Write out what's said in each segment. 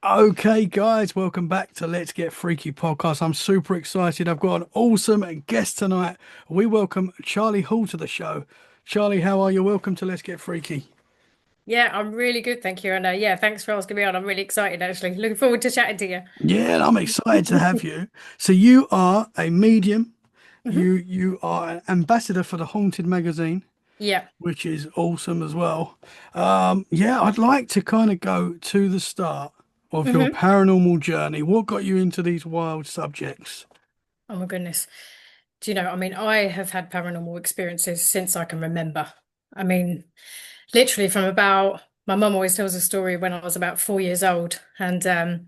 Okay, guys, welcome back to Let's Get Freaky podcast. I'm super excited. I've got an awesome guest tonight. We welcome Charlie Hall to the show. Charlie, how are you? Welcome to Let's Get Freaky. Yeah, I'm really good, thank you. And yeah, thanks for asking me on. I'm really excited actually. Looking forward to chatting to Yeah, and I'm excited to have you. you. So you are a medium. hmm You are an ambassador for the Haunted magazine, Yeah. which is awesome as well. Yeah, I'd like to kind of go to the start of your hmm paranormal journey. What got you into these wild subjects? Oh my goodness. Do you know, I have had paranormal experiences since I can remember. I mean, literally from about, my mum always tells a story when I was about 4 years old. And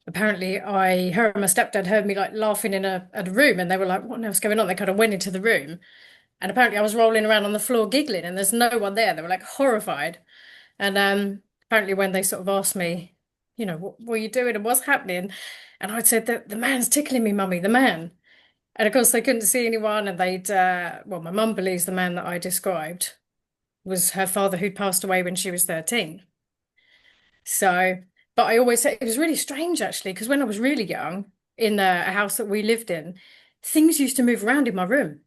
apparently her and my stepdad heard me like laughing at a room and they were like, what on earth's going on? They kind of went into the room. And apparently I was rolling around on the floor giggling and there's no one there. They were like horrified. And apparently, when they sort of asked me, what were you doing and what's happening? And I'd said that the man's tickling me, mummy, the man. And of course, they couldn't see anyone. And well, my mum believes the man that I described was her father who'd passed away when she was 13. So, but I always say it was really strange actually, because when I was really young in a house that we lived in, things used to move around in my room.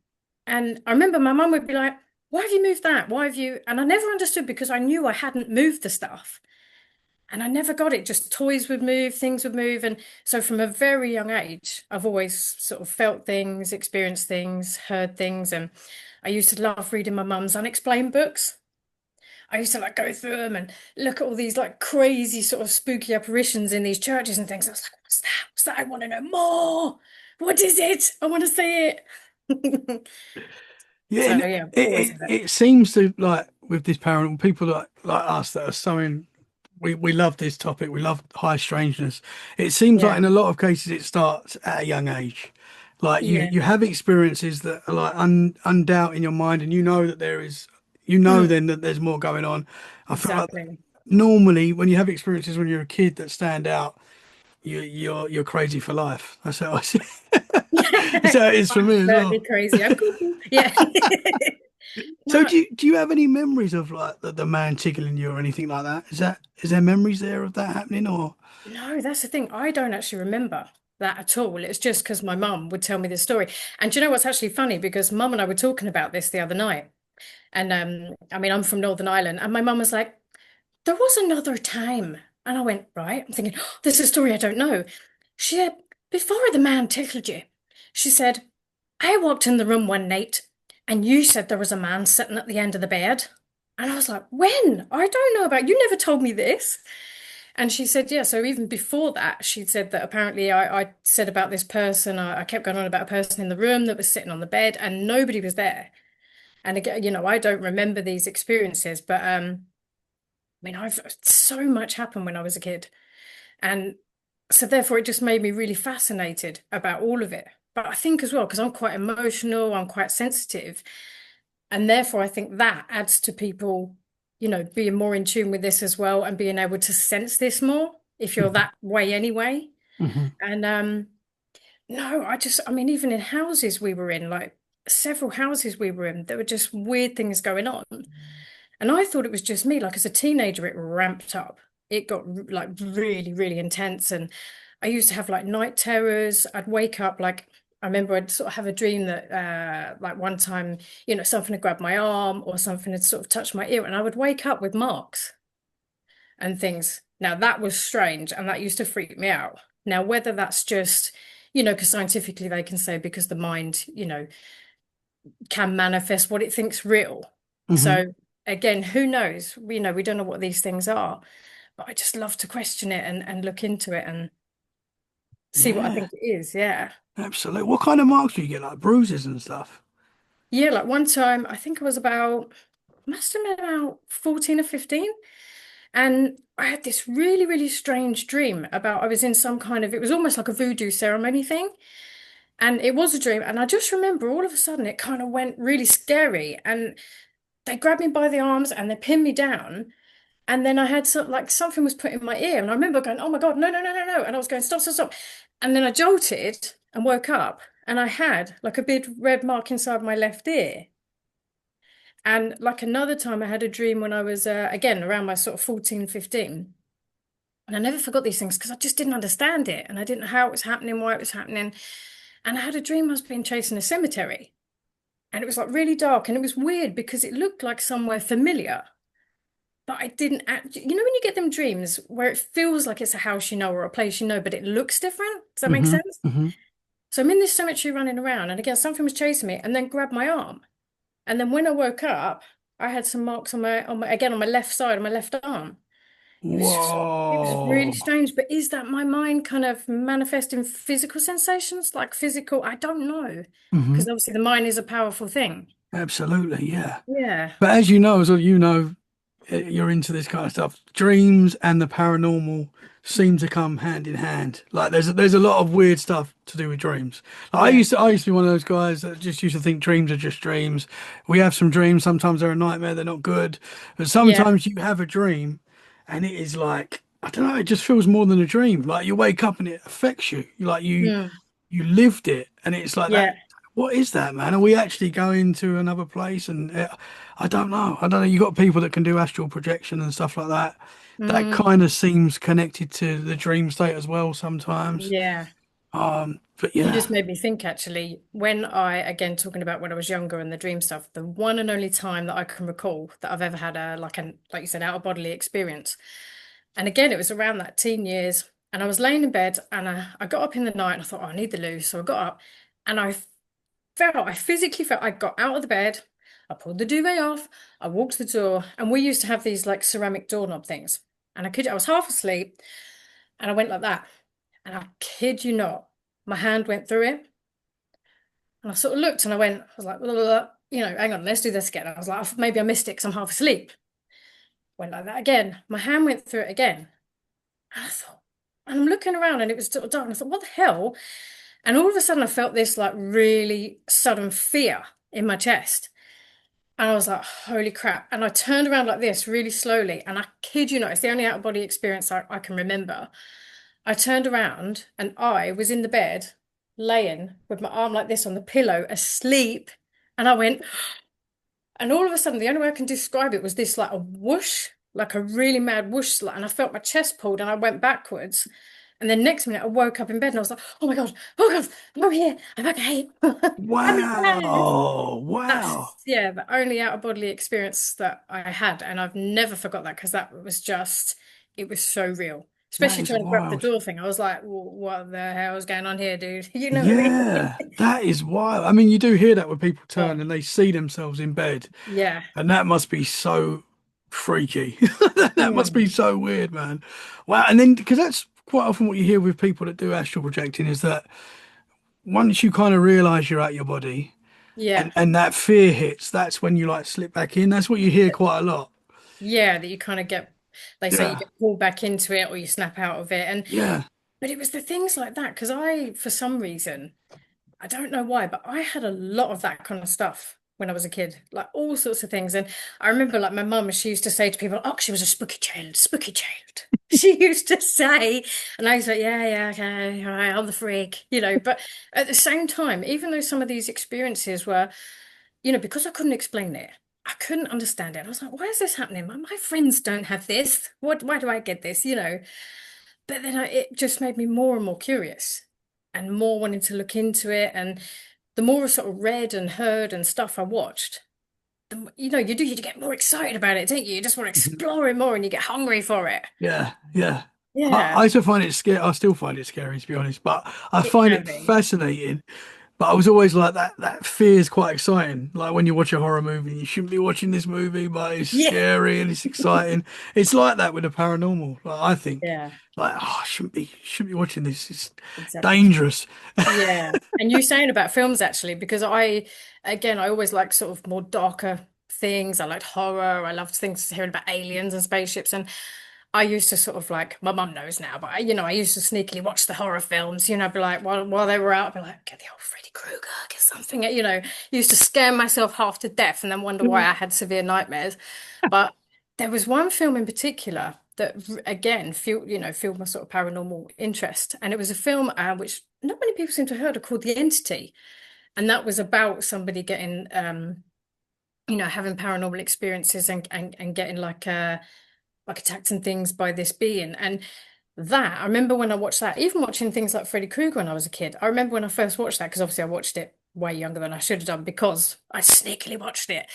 And I remember my mum would be like, why have you moved that? Why have you? And I never understood because I knew I hadn't moved the stuff. And I never got it. Just toys would move, things would move. And so from a very young age, I've always sort of felt things, experienced things, heard things. And I used to love reading my mum's unexplained books. I used to like go through them and look at all these like crazy sort of spooky apparitions in these churches and things. I was like, what's that? What's that? I want to know more. What is it? I want to see it. Yeah, So and yeah, it, always it had it. it seems to like with this paranormal people like us that are so in we love this topic. We love high strangeness. It seems like Yeah. in a lot of cases it starts at a young age. Like Yeah. you have experiences that are like undoubt in your mind, and you know that there is Mm, then that there's more going on. I feel like exactly. normally when you have experiences when you're a kid that stand out, you're crazy for life. That's how I see. That's how it is for I'm me as certainly well. crazy. I'm cuckoo. Yeah. So No, do you have any memories of like the man tickling you or anything like that? Is there memories there of that happening or? no, that's the thing. I don't actually remember that at all. It's just because my mum would tell me this story. And do you know what's actually funny? Because mum and I were talking about this the other night. And I'm from Northern Ireland, and my mum was like, there was another time. And I went, right. I'm thinking, oh, this is a story I don't know. She said, before the man tickled you, she said, I walked in the room one night and you said there was a man sitting at the end of the bed. And I was like, when? I don't know about you never told me this. And she said, yeah, so even before that, she said that apparently I said about this person, I kept going on about a person in the room that was sitting on the bed and nobody was there. And again, I don't remember these experiences, but I've so much happened when I was a kid. And so therefore it just made me really fascinated about all of it. But I think as well, because I'm quite emotional, I'm quite sensitive, and therefore I think that adds to people, being more in tune with this as well and being able to sense this more if you're that way anyway. Mhm. And no, even in houses we were in, like several houses we were in, there were just weird things going on. And I thought it was just me. Like as a teenager, it ramped up. It got like really, really intense. And I used to have like night terrors. I'd wake up like I remember I'd sort of have a dream that like one time, something had grabbed my arm or something had sort of touched my ear, and I would wake up with marks and things. Now that was strange and that used to freak me out. Now, whether that's just, because scientifically they can say because the mind, can manifest what it thinks real. Mhm. So again, who knows? We don't know what these things are, but I just love to question it and look into it and see what I Yeah, think it is. Yeah. absolutely. What kind of marks do you get? Like bruises and stuff? Yeah, like one time I think I was must have been about 14 or 15. And I had this really, really strange dream about I was in some kind of, it was almost like a voodoo ceremony thing. And it was a dream. And I just remember all of a sudden it kind of went really scary. And they grabbed me by the arms and they pinned me down. And then I had like something was put in my ear. And I remember going, oh my God, no, no, no, no, no. And I was going, stop, stop, stop. And then I jolted and woke up and I had like a big red mark inside my left ear. And like another time I had a dream when I was, again, around my sort of 14, 15. And I never forgot these things because I just didn't understand it. And I didn't know how it was happening, why it was happening. And I had a dream I was being chased in a cemetery. And it was like really dark. And it was weird because it looked like somewhere familiar. But I didn't act, when you get them dreams where it feels like it's a house you know or a place you know, but it looks different? Does that make Hmm. sense? Hmm. So I'm in this cemetery running around, and again, something was chasing me and then grabbed my arm. And then when I woke up, I had some marks on my left side, on my left arm. It was really Whoa. strange, but is that my mind kind of manifesting physical sensations? Like physical, I don't know. Hmm. Because obviously the mind is a powerful thing. Absolutely, yeah. Yeah. But as you know, you're into this kind of stuff. Dreams and the paranormal seem to come hand in hand. Like there's a lot of weird stuff to do with dreams. Like, Yeah. I used to be one of those guys that just used to think dreams are just dreams. We have some dreams. Sometimes they're a nightmare. They're not good. But Yeah. sometimes you have a dream, and it is like I don't know. It just feels more than a dream. Like you wake up and it affects you. Mm. You lived it, and it's like that. Yeah. What is that, man? Are we actually going to another place? And I don't know. I don't know. You got people that can do astral projection and stuff like that. That Mm. kind of seems connected to the dream state as well sometimes. Yeah. But You yeah. just made me think actually, when I, again, talking about when I was younger and the dream stuff, the one and only time that I can recall that I've ever had like you said, out of bodily experience. And again, it was around that teen years. And I was laying in bed and I got up in the night and I thought, oh, I need the loo. So I got up and I physically felt, I got out of the bed, I pulled the duvet off, I walked to the door, and we used to have these like ceramic doorknob things. And I was half asleep and I went like that. And I kid you not, my hand went through it. And I sort of looked and I was like, blah, blah, blah. Hang on, let's do this again. I was like, maybe I missed it because I'm half asleep. Went like that again. My hand went through it again. And I thought, and I'm looking around and it was still dark. And I thought, what the hell? And all of a sudden I felt this like really sudden fear in my chest. And I was like, holy crap. And I turned around like this really slowly. And I kid you not, it's the only out of body experience I can remember. I turned around and I was in the bed, laying with my arm like this on the pillow, asleep. And I went, and all of a sudden, the only way I can describe it was this like a whoosh, like a really mad whoosh. And I felt my chest pulled and I went backwards. And then next minute, I woke up in bed and I was like, oh my God, I'm here, I'm okay. I'm alive. Wow. Wow. That's, yeah, the only out of bodily experience that I had. And I've never forgot that because that was just, it was so real. That Especially is trying to grab the wild. door thing. I was like, What the hell is going on here, dude?" You know what I mean? Yeah, that is wild. I mean, you do hear that when people turn Oh, and they see themselves in bed, yeah. and that must be so freaky. That must Mm. be so weird, man. Wow. And then, because that's quite often what you hear with people that do astral projecting is that once you kind of realize you're out your body Yeah. and that fear hits, that's when you like slip back in. That's what you hear quite a lot. Yeah, that you kind of get, they say you Yeah. get pulled back into it or you snap out of it. Yeah. But it was the things like that because for some reason, I don't know why, but I had a lot of that kind of stuff when I was a kid, like all sorts of things. And I remember, like, my mum, she used to say to people, "Oh, she was a spooky child, spooky child." She used to say, and I was like, "Yeah, yeah, okay, all right, I'm the freak," But at the same time, even though some of these experiences were, because I couldn't explain it, I couldn't understand it. I was like, "Why is this happening? My friends don't have this. Why do I get this?" But then it just made me more and more curious and more wanting to look into it. And the more I sort of read and heard and stuff I watched, you get more excited about it, don't you? You just want to Mhm. explore it more and you get hungry for it. Yeah. Yeah. Yeah, I still find it scary. I still find it scary, to be honest, but I it find can it be. fascinating. But I was always like that fear is quite exciting. Like when you watch a horror movie, you shouldn't be watching this movie, but it's Yeah, scary and it's exciting. It's like that with the paranormal. Like I think, yeah, like I shouldn't be watching this. It's exactly. dangerous. Yeah. And you saying about films actually, because I always like sort of more darker things. I liked horror. I loved things hearing about aliens and spaceships. And I used to sort of like, my mum knows now, but I used to sneakily watch the horror films, be like, while they were out, I'd be like, get the old Freddy Krueger, get something, used to scare myself half to death and then wonder why I had severe nightmares. But there was one film in particular that again fueled my sort of paranormal interest, and it was a film which not many people seem to have heard of called The Entity, and that was about somebody getting having paranormal experiences and getting like attacked and things by this being. And That I remember when I watched that, even watching things like Freddy Krueger when I was a kid. I remember when I first watched that because obviously I watched it way younger than I should have done because I sneakily watched it.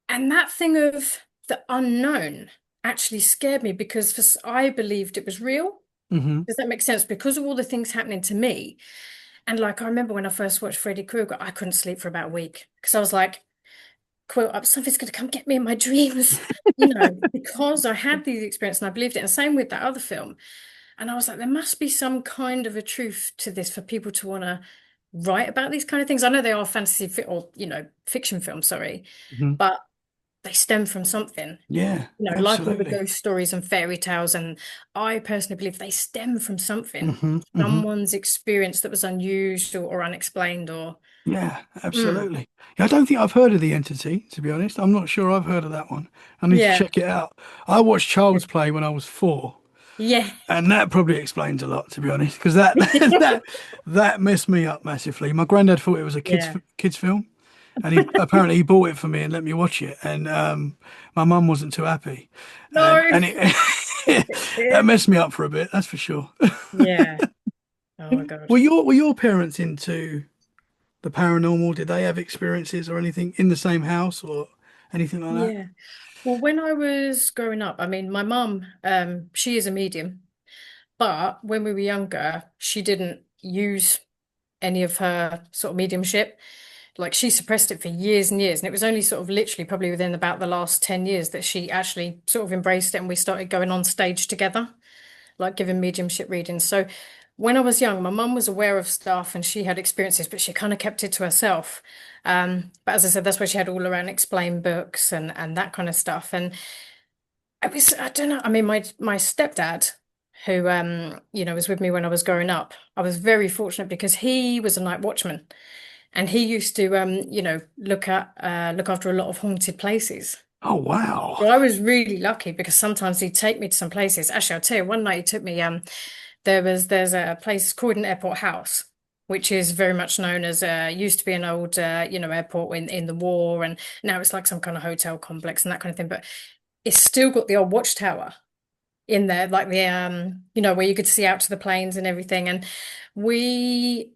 And that thing of the unknown actually scared me because I believed it was real. Hmm. Does that make sense? Because of all the things happening to me. And like I remember when I first watched Freddy Krueger, I couldn't sleep for about a week because I was like, quote up, something's going to come get me in my dreams, because I had these experiences and I believed it. And same with that other film. And I was like, there must be some kind of a truth to this for people to want to write about these kind of things. I know they are fantasy fi or, fiction films, sorry, Hmm. but they stem from something. Yeah, Like all the absolutely. ghost stories and fairy tales. And I personally believe they stem from something, Hmm. Hmm. someone's experience that was unusual or unexplained or, Yeah, mm, absolutely. Yeah, I don't think I've heard of the entity, to be honest. I'm not sure I've heard of that one. I need to yeah. check it out. I watched Child's Play when I was 4, Yeah. and that probably explains a lot, to be honest, because that that that messed me up massively. My granddad thought it was a Yeah. kids film, and he apparently he bought it for me and let me watch it, and my mum wasn't too happy, No. and it that messed me up for a bit, that's for sure. Yeah. Oh my God. Were your parents into the paranormal? Did they have experiences or anything in the same house or anything like that? Yeah. Well, when I was growing up, I mean, my mum, she is a medium, but when we were younger, she didn't use any of her sort of mediumship. Like she suppressed it for years and years. And it was only sort of literally probably within about the last 10 years that she actually sort of embraced it and we started going on stage together, like giving mediumship readings. So when I was young, my mum was aware of stuff and she had experiences, but she kind of kept it to herself. But as I said, that's where she had all her own explain books and that kind of stuff. And it was, I don't know, I mean, my stepdad, who was with me when I was growing up, I was very fortunate because he was a night watchman and he used to look after a lot of haunted places. Oh, wow. So I was really lucky because sometimes he'd take me to some places. Actually, I'll tell you, one night he took me, there's a place called an airport house, which is very much known as used to be an old airport in the war, and now it's like some kind of hotel complex and that kind of thing. But it's still got the old watchtower in there, like the where you could see out to the planes and everything. And we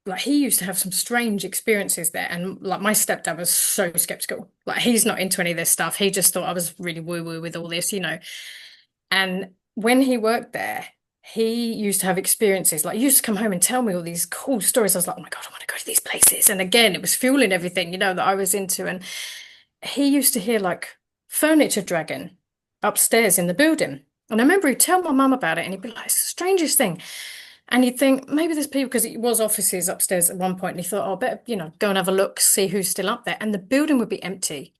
like he used to have some strange experiences there, and like my stepdad was so skeptical. Like he's not into any of this stuff. He just thought I was really woo-woo with all this. And when he worked there, he used to have experiences. Like he used to come home and tell me all these cool stories. I was like, oh my God, I want to go to these places. And again, it was fueling everything, that I was into. And he used to hear like furniture dragging upstairs in the building. And I remember he'd tell my mum about it and he'd be like, it's the strangest thing. And you'd think maybe there's people because it was offices upstairs at one point, and he thought, oh, better, go and have a look, see who's still up there. And the building would be empty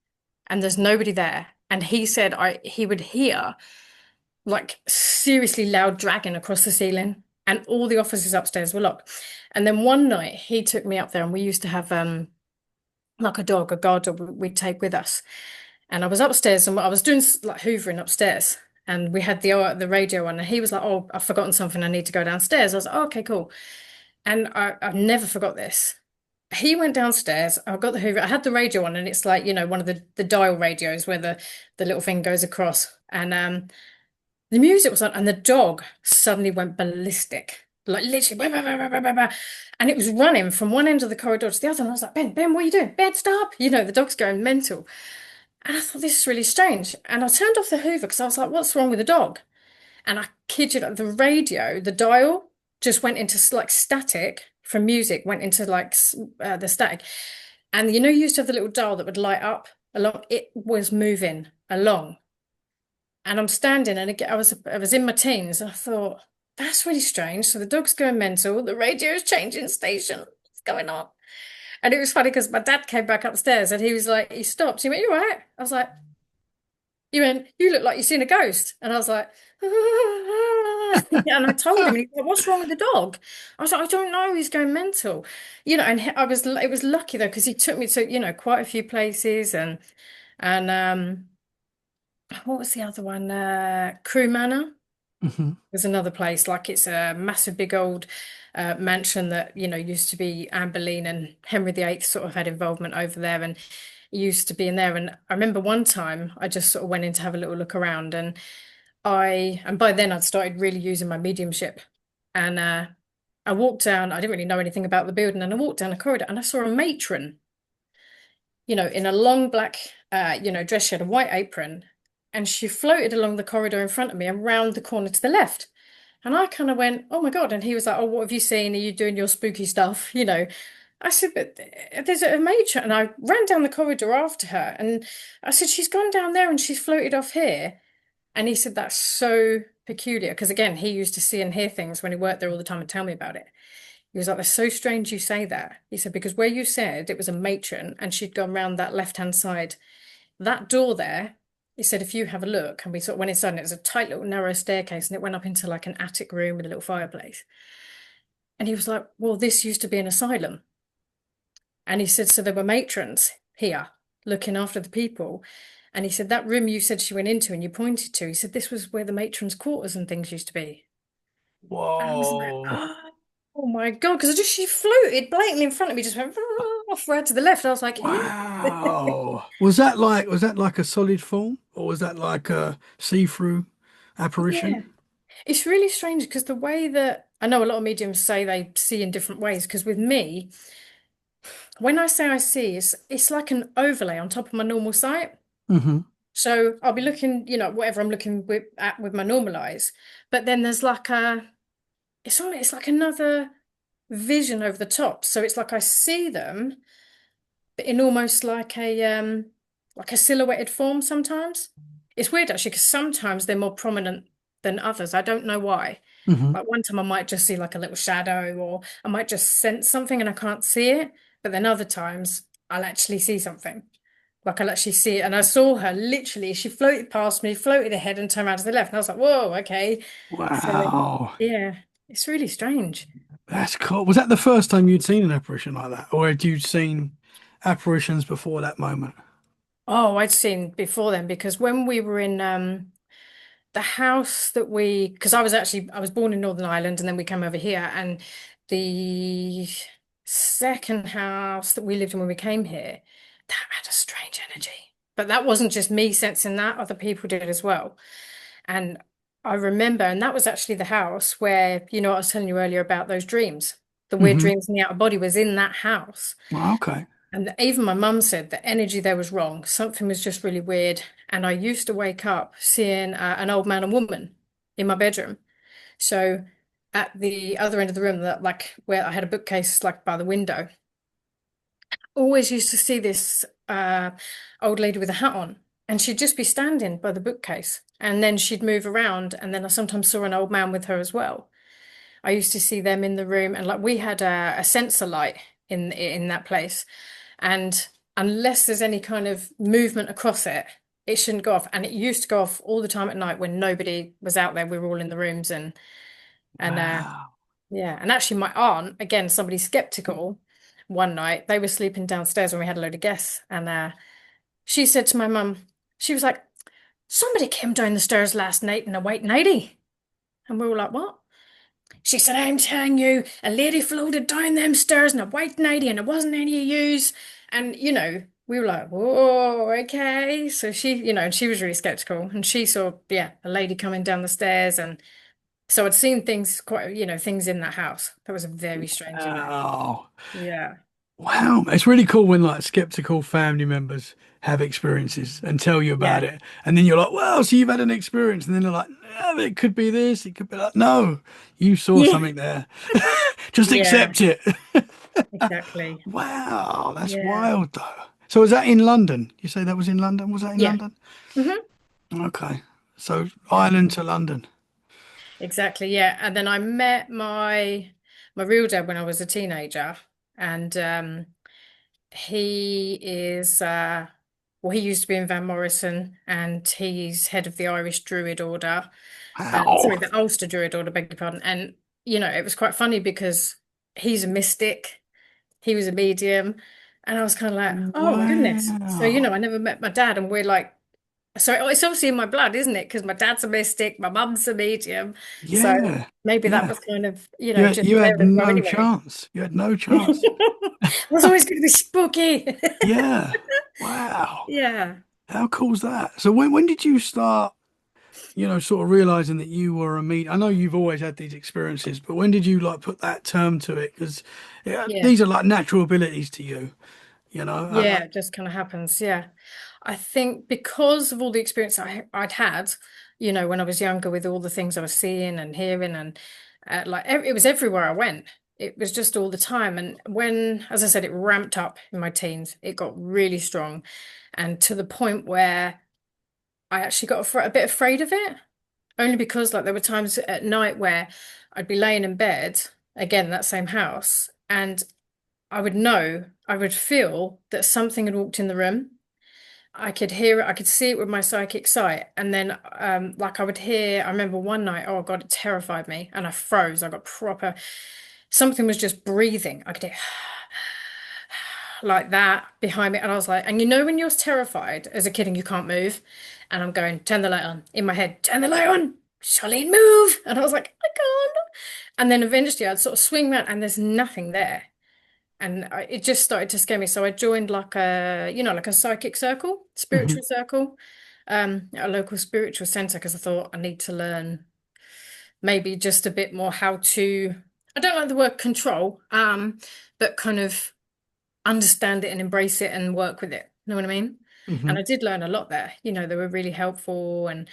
and there's nobody there. And he said he would hear like seriously loud dragging across the ceiling, and all the offices upstairs were locked. And then one night he took me up there, and we used to have like a dog, a guard dog we'd take with us. And I was upstairs and I was doing like hoovering upstairs. And we had the radio on, and he was like, "Oh, I've forgotten something. I need to go downstairs." I was like, oh, "Okay, cool." And I've never forgot this. He went downstairs. I got the Hoover. I had the radio on, and it's like one of the dial radios where the little thing goes across. And the music was on, and the dog suddenly went ballistic, like literally, bah, bah, bah, bah, bah, bah. And it was running from one end of the corridor to the other. And I was like, Ben, what are you doing? Ben, stop! The dog's going mental. And I thought, this is really strange. And I turned off the Hoover because I was like, what's wrong with the dog? And I kid you not, the radio, the dial just went into like static from music, went into like the static. And you used to have the little dial that would light up along, it was moving along. And I'm standing, and again, I was in my teens. And I thought, that's really strange. So the dog's going mental, the radio's changing station. What's going on? And it was funny because my dad came back upstairs and he was like, he stopped. He went, "You all right?" I was like, "You look like you've seen a ghost." And I was like, and I told him, and he said, "What's wrong with the dog?" I was like, "I don't know. He's going mental." And it was lucky though, because he took me to, quite a few places and what was the other one? Crew Manor Hmm. was another place. Like it's a massive, big old mansion that used to be Anne Boleyn and Henry VIII sort of had involvement over there, and used to be in there. And I remember one time I just sort of went in to have a little look around, and and by then I'd started really using my mediumship. And I walked down, I didn't really know anything about the building, and I walked down a corridor and I saw a matron, in a long black, dress. She had a white apron, and she floated along the corridor in front of me and round the corner to the left. And I kind of went, oh my God. And he was like, oh, what have you seen? Are you doing your spooky stuff? I said, but there's a matron. And I ran down the corridor after her. And I said, she's gone down there and she's floated off here. And he said, that's so peculiar. Because again, he used to see and hear things when he worked there all the time and tell me about it. He was like, that's so strange you say that. He said, because where you said it was a matron and she'd gone round that left-hand side, that door there, he said, if you have a look, and we sort of went inside, and it was a tight little narrow staircase, and it went up into like an attic room with a little fireplace. And he was like, well, this used to be an asylum. And he said, so there were matrons here looking after the people. And he said, that room you said she went into and you pointed to, he said, this was where the matrons' quarters and things used to be. And I was like, Whoa. oh my God, because she floated blatantly in front of me, just went off right to the left. I was like, eh? Wow. Was that like a solid form or was that like a see-through apparition? Yeah. It's really strange because the way that I know a lot of mediums say they see in different ways, because with me, when I say I see, it's like an overlay on top of my normal sight. Hmm. So I'll be looking, whatever I'm looking at with my normal eyes, but then there's like it's like another vision over the top. So it's like I see them, but in almost like a silhouetted form sometimes. It's weird actually, because sometimes they're more prominent than others. I don't know why. Hmm. Like one time I might just see like a little shadow, or I might just sense something and I can't see it. But then other times I'll actually see something. Like I'll actually see it. And I saw her literally, she floated past me, floated ahead and turned around to the left. And I was like, whoa, okay. So Wow. yeah, it's really strange. That's cool. Was that the first time you'd seen an apparition like that? Or had you seen apparitions before that moment? Oh, I'd seen before then, because when we were in the house that because I was born in Northern Ireland and then we came over here, and the second house that we lived in when we came here, that had a strange energy. But that wasn't just me sensing that, other people did as well. And I remember, and that was actually the house where, I was telling you earlier about those dreams. The weird Hmm. dreams in the outer body was in that house. Okay. And even my mum said the energy there was wrong. Something was just really weird. And I used to wake up seeing an old man and woman in my bedroom. So at the other end of the room, that like where I had a bookcase like by the window, always used to see this old lady with a hat on. And she'd just be standing by the bookcase. And then she'd move around. And then I sometimes saw an old man with her as well. I used to see them in the room, and like we had a sensor light in that place, and unless there's any kind of movement across it, it shouldn't go off. And it used to go off all the time at night when nobody was out there. We were all in the rooms, and Wow. yeah. And actually, my aunt, again, somebody skeptical, one night they were sleeping downstairs when we had a load of guests, and she said to my mum, she was like, "Somebody came down the stairs last night in a white nightie," and we were all like, "What?" She said, I'm telling you, a lady floated down them stairs in a white nightie and it wasn't any of yous. And, we were like, whoa, okay. So she, and she was really skeptical. And she saw, yeah, a lady coming down the stairs. And so I'd seen things quite, things in that house. That was very strange in there. Wow. Yeah. Wow. It's really cool when like skeptical family members have experiences and tell you about Yeah. it. And then you're like, well, so you've had an experience. And then they're like, no, it could be this. It could be like, no, you saw Yeah. something there. Just Yeah, accept it. exactly. Wow. That's Yeah. wild though. So was that in London? You say that was in London? Was that in Yeah. London? Hmm. Okay. So Yeah. Ireland to London. Exactly. Yeah. And then I met my real dad when I was a teenager. And he is well, he used to be in Van Morrison, and he's head of the Irish Druid Order. Sorry, Wow. the Ulster Druid Order, beg your pardon. And it was quite funny because he's a mystic, he was a medium, and I was kind of like, oh my goodness. So, Wow. I never met my dad, and we're like, so it's obviously in my blood, isn't it? Because my dad's a mystic, my mum's a medium. So Yeah. maybe that Yeah. was kind of, just You there had as well no anyway. chance. You had no chance. That's always going to be spooky. Yeah. Wow. Yeah. How cool's that? So when did you start? sort of realizing that you were a I know you've always had these experiences, but when did you like put that term to it? Because Yeah. these are like natural abilities to you, you know. Yeah, it just kind of happens. Yeah. I think because of all the experience I'd had, when I was younger with all the things I was seeing and hearing and it was everywhere I went. It was just all the time. And when, as I said, it ramped up in my teens, it got really strong and to the point where I actually got a bit afraid of it, only because like there were times at night where I'd be laying in bed, again, in that same house, and I would feel that something had walked in the room. I could hear it, I could see it with my psychic sight. And then like I would hear, I remember one night, oh God, it terrified me and I froze. I got proper, something was just breathing. I could hear like that behind me. And I was like, and when you're terrified as a kid and you can't move, and I'm going, turn the light on in my head, turn the light on, Charlene, move. And I was like, I can't. And then eventually I'd sort of swing around and there's nothing there. And it just started to scare me. So I joined like like a psychic circle, Hmm. spiritual circle, at a local spiritual center because I thought I need to learn maybe just a bit more how to, I don't like the word control, but kind of understand it and embrace it and work with it. Know what I mean? Hmm. And I did learn a lot there. They were really helpful and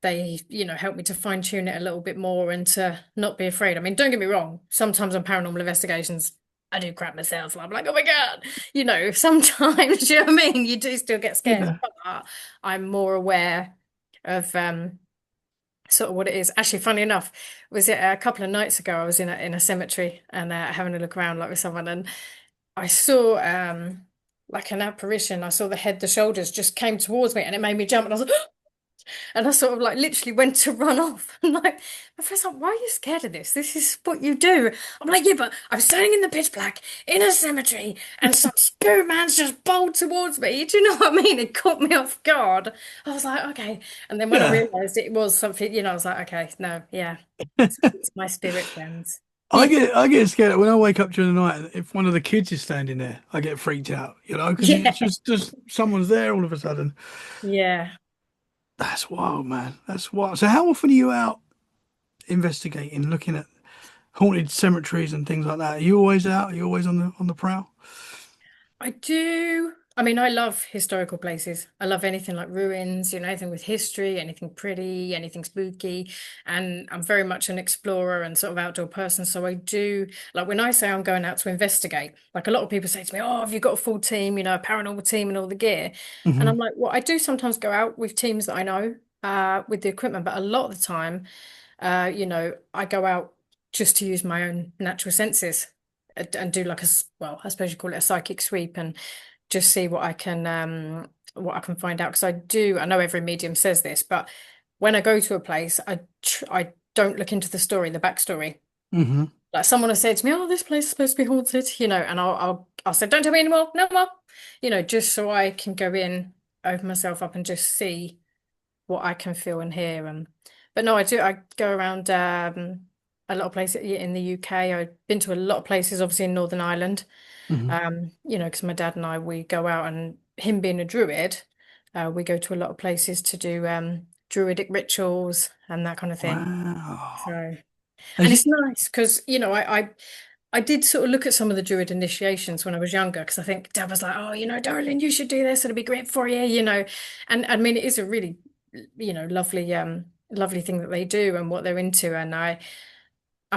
they, helped me to fine tune it a little bit more and to not be afraid. I mean, don't get me wrong, sometimes on paranormal investigations, I do crap myself. I'm like, oh my God, sometimes, you know what I mean? You do still get scared, Yeah. but I'm more aware of sort of what it is. Actually, funny enough, was it a couple of nights ago, I was in a cemetery and having a look around like with someone, and I saw like an apparition. I saw the head, the shoulders just came towards me and it made me jump. And I was like, and I sort of like literally went to run off. And like my friend's like, why are you scared of this? This is what you do. I'm like, yeah, but I'm standing in the pitch black in a cemetery and some spirit man's just bowled towards me. Do you know what I mean? It caught me off guard. I was like, okay. And then when I Yeah. realized it was something, I was like, okay, no, yeah. It's my spirit friends. I get scared when I wake up during the night. If one of the kids is standing there, I get freaked out, because it's Yeah. just someone's there all of a sudden. Yeah. That's wild, man. That's wild. So how often are you out investigating, looking at haunted cemeteries and things like that? Are you always out? Are you always on the prowl? I do. I mean, I love historical places. I love anything like ruins, anything with history, anything pretty, anything spooky. And I'm very much an explorer and sort of outdoor person. So I do, like when I say I'm going out to investigate, like a lot of people say to me, oh, have you got a full team, a paranormal team and all the gear? And Hmm. I'm like, well, I do sometimes go out with teams that I know, with the equipment, but a lot of the time, I go out just to use my own natural senses and do like well, I suppose you call it a psychic sweep and just see what I can find out. Because I know every medium says this, but when I go to a place, I don't look into the story, the backstory. Hmm. Like someone has said to me, "Oh, this place is supposed to be haunted," and I'll say, "Don't tell me anymore, no more," just so I can go in, open myself up, and just see what I can feel and hear. But no, I do. I go around a lot of places in the UK. I've been to a lot of places, obviously in Northern Ireland. Hmm. Because my dad and I we go out, and him being a druid, we go to a lot of places to do druidic rituals and that kind of thing. Wow. So, Is and it? it's nice because I did sort of look at some of the druid initiations when I was younger because I think Dad was like, oh, darling, you should do this. It'll be great for you. And I mean, it is a really, lovely, lovely thing that they do and what they're into. And I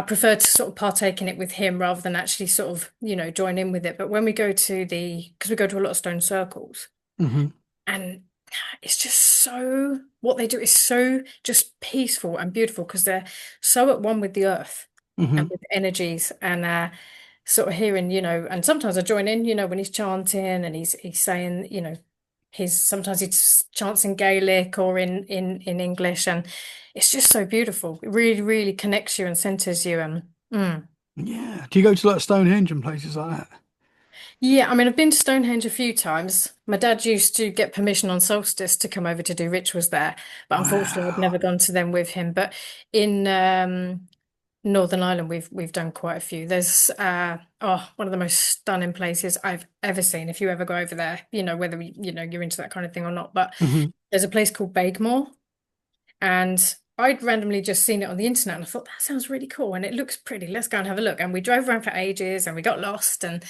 prefer to sort of partake in it with him rather than actually sort of, join in with it. But when we go to because we go to a lot of stone circles Hmm. and it's just what they do is so just peaceful and beautiful because they're so at one with the earth Hmm. and with energies and sort of hearing, and sometimes I join in, when he's chanting and he's saying, sometimes he's chants in Gaelic or in English and it's just so beautiful. It really, really connects you and centers you and Yeah. Do you go to like Stonehenge and places like that? yeah, I mean, I've been to Stonehenge a few times. My dad used to get permission on solstice to come over to do rituals there, but unfortunately, I've Wow. never gone to them with him. But in Northern Ireland, we've done quite a few. There's one of the most stunning places I've ever seen. If you ever go over there, whether you're into that kind of thing or not. But Hmm. there's a place called Baigmore, And I'd randomly just seen it on the internet and I thought, that sounds really cool and it looks pretty. Let's go and have a look. And we drove around for ages and we got lost. And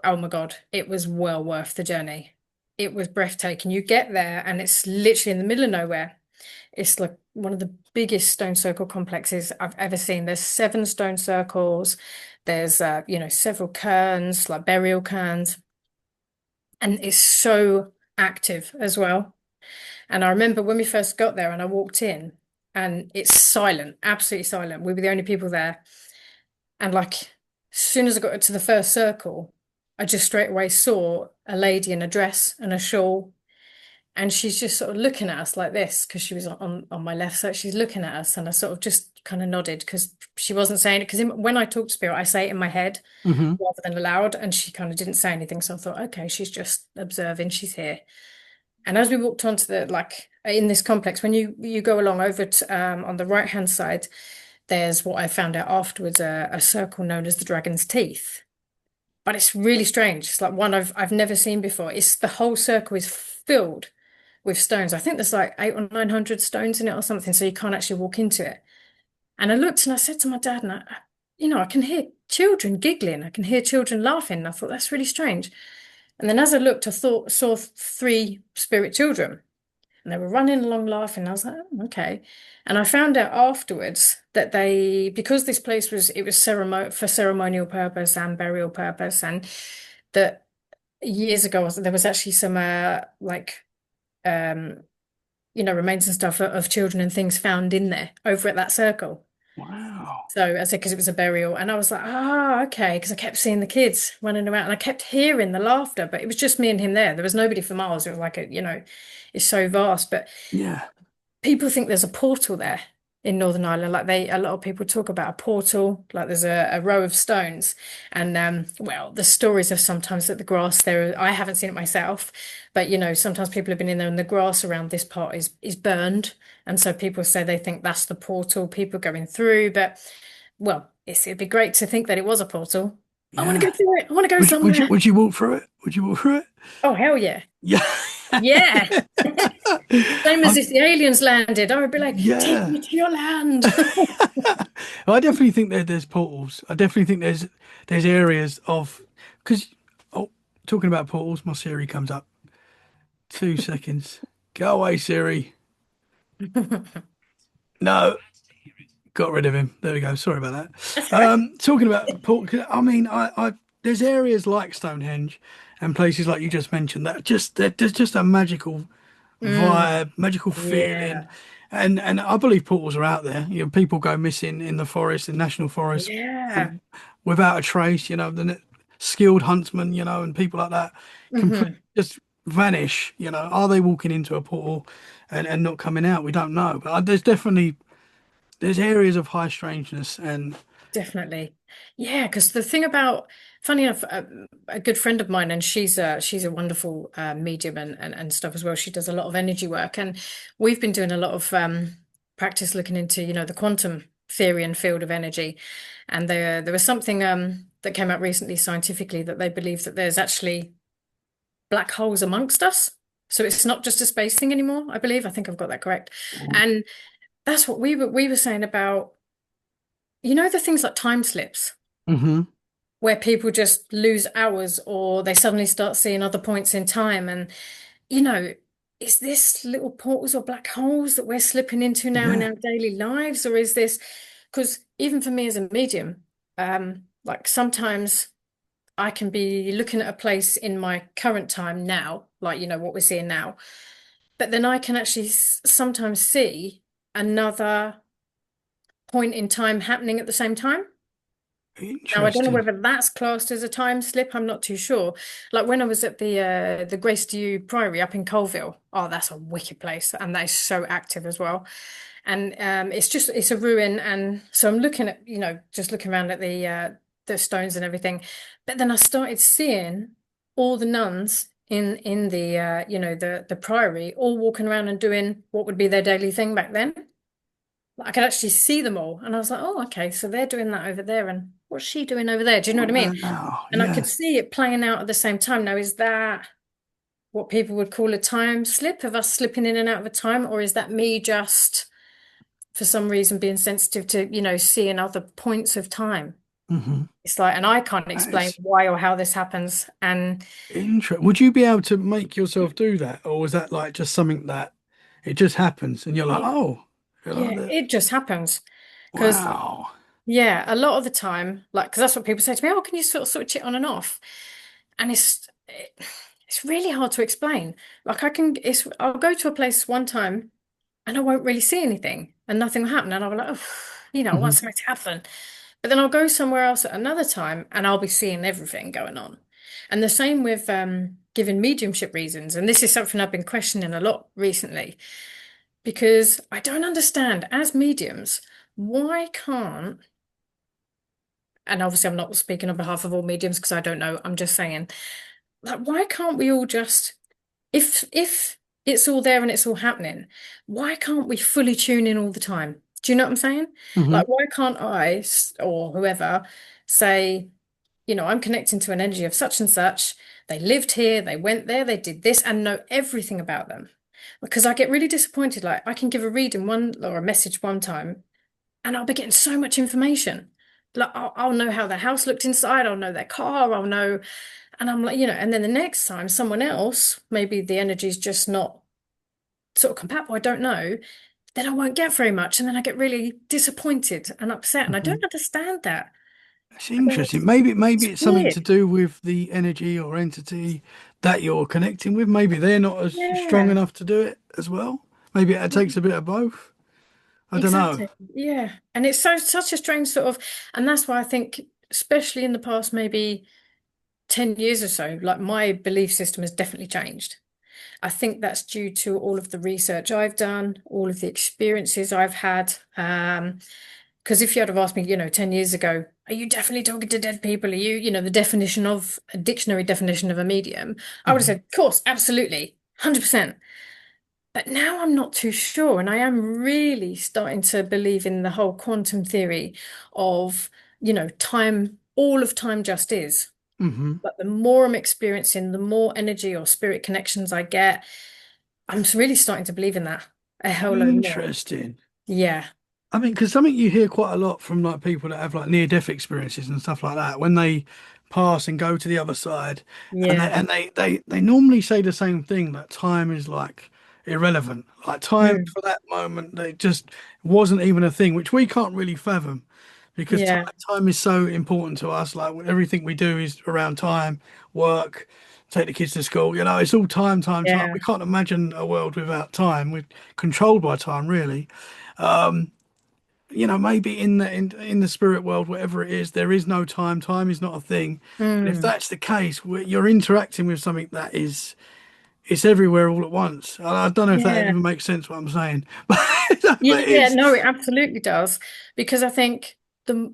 oh my God, it was well worth the journey. It was breathtaking. You get there and it's literally in the middle of nowhere. It's like one of the biggest stone circle complexes I've ever seen. There's 7 stone circles. There's several cairns, like burial cairns, and it's so active as well. And I remember when we first got there and I walked in and it's silent, absolutely silent. We were the only people there. And like, as soon as I got to the first circle, I just straight away saw a lady in a dress and a shawl. And she's just sort of looking at us like this because she was on my left. So she's looking at us and I sort of just kind of nodded because she wasn't saying it. Because when I talk to spirit, I say it in my head Hmm. rather than aloud. And she kind of didn't say anything. So I thought, okay, she's just observing. She's here. And as we walked onto the like in this complex, when you go along over to, on the right hand side, there's what I found out afterwards, a circle known as the Dragon's Teeth. But it's really strange. It's like one I've never seen before. It's the whole circle is filled with stones. I think there's like 800 or 900 stones in it or something, so you can't actually walk into it. And I looked and I said to my dad, and I can hear children giggling. I can hear children laughing. And I thought that's really strange. And then as I looked, saw 3 spirit children, and they were running along laughing. I was like, oh, okay. And I found out afterwards that because this place was for ceremonial purpose and burial purpose, and that years ago there was actually some um, remains and stuff of children and things found in there over at that circle. Wow. So I said, because it was a burial, and I was like, okay, because I kept seeing the kids running around and I kept hearing the laughter, but it was just me and him there. There was nobody for miles. It was like it's so vast. But Yeah. people think there's a portal there in Northern Ireland. Like a lot of people talk about a portal, like there's a row of stones. And well, the stories are sometimes that the grass there, I haven't seen it myself, but sometimes people have been in there and the grass around this part is burned. And so people say they think that's the portal, people going through. But well, it'd be great to think that it was a portal. I want to Yeah. go through it. I want to go Would you somewhere. would you walk through it? Would you walk through it? Oh, hell yeah. Yeah. Yeah. Same as I'm, if the aliens landed. I would be like, take yeah. me to your land. I definitely think there's portals. I definitely think there's areas of because talking about portals, my Siri comes up. 2 seconds. Go away, Siri. No, got rid of him. There we go. Sorry about That's that. all right. Talking about portals, I mean, there's areas like Stonehenge and places like you just mentioned that there's just a magical Mm, vibe, magical feeling. yeah. And I believe portals are out there. People go missing in the forest, in national forests, Yeah. for, without a trace. The skilled huntsmen, and people like that, completely Hmm. just vanish. Are they walking into a portal and not coming out? We don't know. But there's areas of high strangeness, and Definitely. Yeah, because the thing about, funny enough, a good friend of mine, and she's a wonderful medium and stuff as well. She does a lot of energy work, and we've been doing a lot of practice looking into, the quantum theory and field of energy. And there was something that came out recently scientifically that they believe that there's actually black holes amongst us. So it's not just a space thing anymore, I believe. I think I've got that correct. And that's what we were saying about, the things like time slips, hmm where people just lose hours or they suddenly start seeing other points in time. And, you know, is this little portals or black holes that we're slipping into now in yeah, our daily lives? Or is this, because even for me as a medium, like sometimes I can be looking at a place in my current time now, like, what we're seeing now, but then I can actually sometimes see another point in time happening at the same time. Now, I don't know interesting. whether that's classed as a time slip. I'm not too sure. Like when I was at the Grace Dieu Priory up in Colville. Oh, that's a wicked place, and that is so active as well. And it's a ruin, and so I'm looking at just looking around at the stones and everything. But then I started seeing all the nuns in the the priory all walking around and doing what would be their daily thing back then. I could actually see them all. And I was like, oh, okay, so they're doing that over there. And what's she doing over there? Do you know what I mean? Wow. And I could Yeah. see it playing out at the same time. Now, is that what people would call a time slip of us slipping in and out of a time? Or is that me just, for some reason being sensitive to, seeing other points of time. Hmm. It's like, and I can't explain That's why or how this happens. And interesting. Would you be able to make yourself do that, or was that like just something that it just happens and you're like, it, oh, yeah, that, it just happens. Because, wow. yeah, a lot of the time, like, because that's what people say to me, oh, can you sort of switch it on and off? And it's really hard to explain. Like, I'll go to a place one time and I won't really see anything and nothing will happen. And I'll be like, oh, I want Hmm. something to happen. But then I'll go somewhere else at another time and I'll be seeing everything going on. And the same with giving mediumship reasons. And this is something I've been questioning a lot recently because I don't understand, as mediums, why can't, and obviously I'm not speaking on behalf of all mediums because I don't know, I'm just saying, like, why can't we all just, if it's all there and it's all happening, why can't we fully tune in all the time? Do you know what I'm saying? Hmm. Like, why can't or whoever say, I'm connecting to an energy of such and such. They lived here, they went there, they did this, and know everything about them. Because I get really disappointed. Like, I can give a reading one or a message one time, and I'll be getting so much information. Like, I'll know how their house looked inside, I'll know their car, I'll know. And I'm like, and then the next time someone else, maybe the energy's just not sort of compatible, I don't know, then I won't get very much. And then I get really disappointed and upset. And I Hmm. don't understand that. It's I think interesting. Maybe it's it's something to weird. do with the energy or entity that you're connecting with. Maybe they're not as strong Yeah. enough to do it as well. Maybe it takes a bit of both. I don't know. Exactly. Yeah. And it's such a strange sort of, and that's why I think, especially in the past maybe 10 years or so, like my belief system has definitely changed. I think that's due to all of the research I've done, all of the experiences I've had. Because if you had have asked me, 10 years ago, are you definitely talking to dead people? Are you, the definition of a dictionary definition of a medium? I would have Hmm. said, of course, absolutely, 100%. But now I'm not too sure, and I am really starting to believe in the whole quantum theory of, time, all of time just is. Hmm. But the more I'm experiencing, the more energy or spirit connections I get, I'm really starting to believe in that a hell load more. Interesting. Yeah. I mean, because something you hear quite a lot from like people that have like near-death experiences and stuff like that, when they pass and go to the other side, and Yeah. they normally say the same thing that time is like irrelevant. Like time Mm. for that moment, they just wasn't even a thing, which we can't really fathom because Yeah. time is so important to us. Like everything we do is around time, work, take the kids to school. It's all time, time, time. Yeah. We can't imagine a world without time. We're controlled by time, really. Um, maybe in the spirit world, whatever it is, there is no time. Time is not a thing. And if Mm. that's the case, you're interacting with something that is it's everywhere all at once. I don't know if that Yeah. even makes sense what I'm saying, but Yeah, it's no, it absolutely does. Because I think the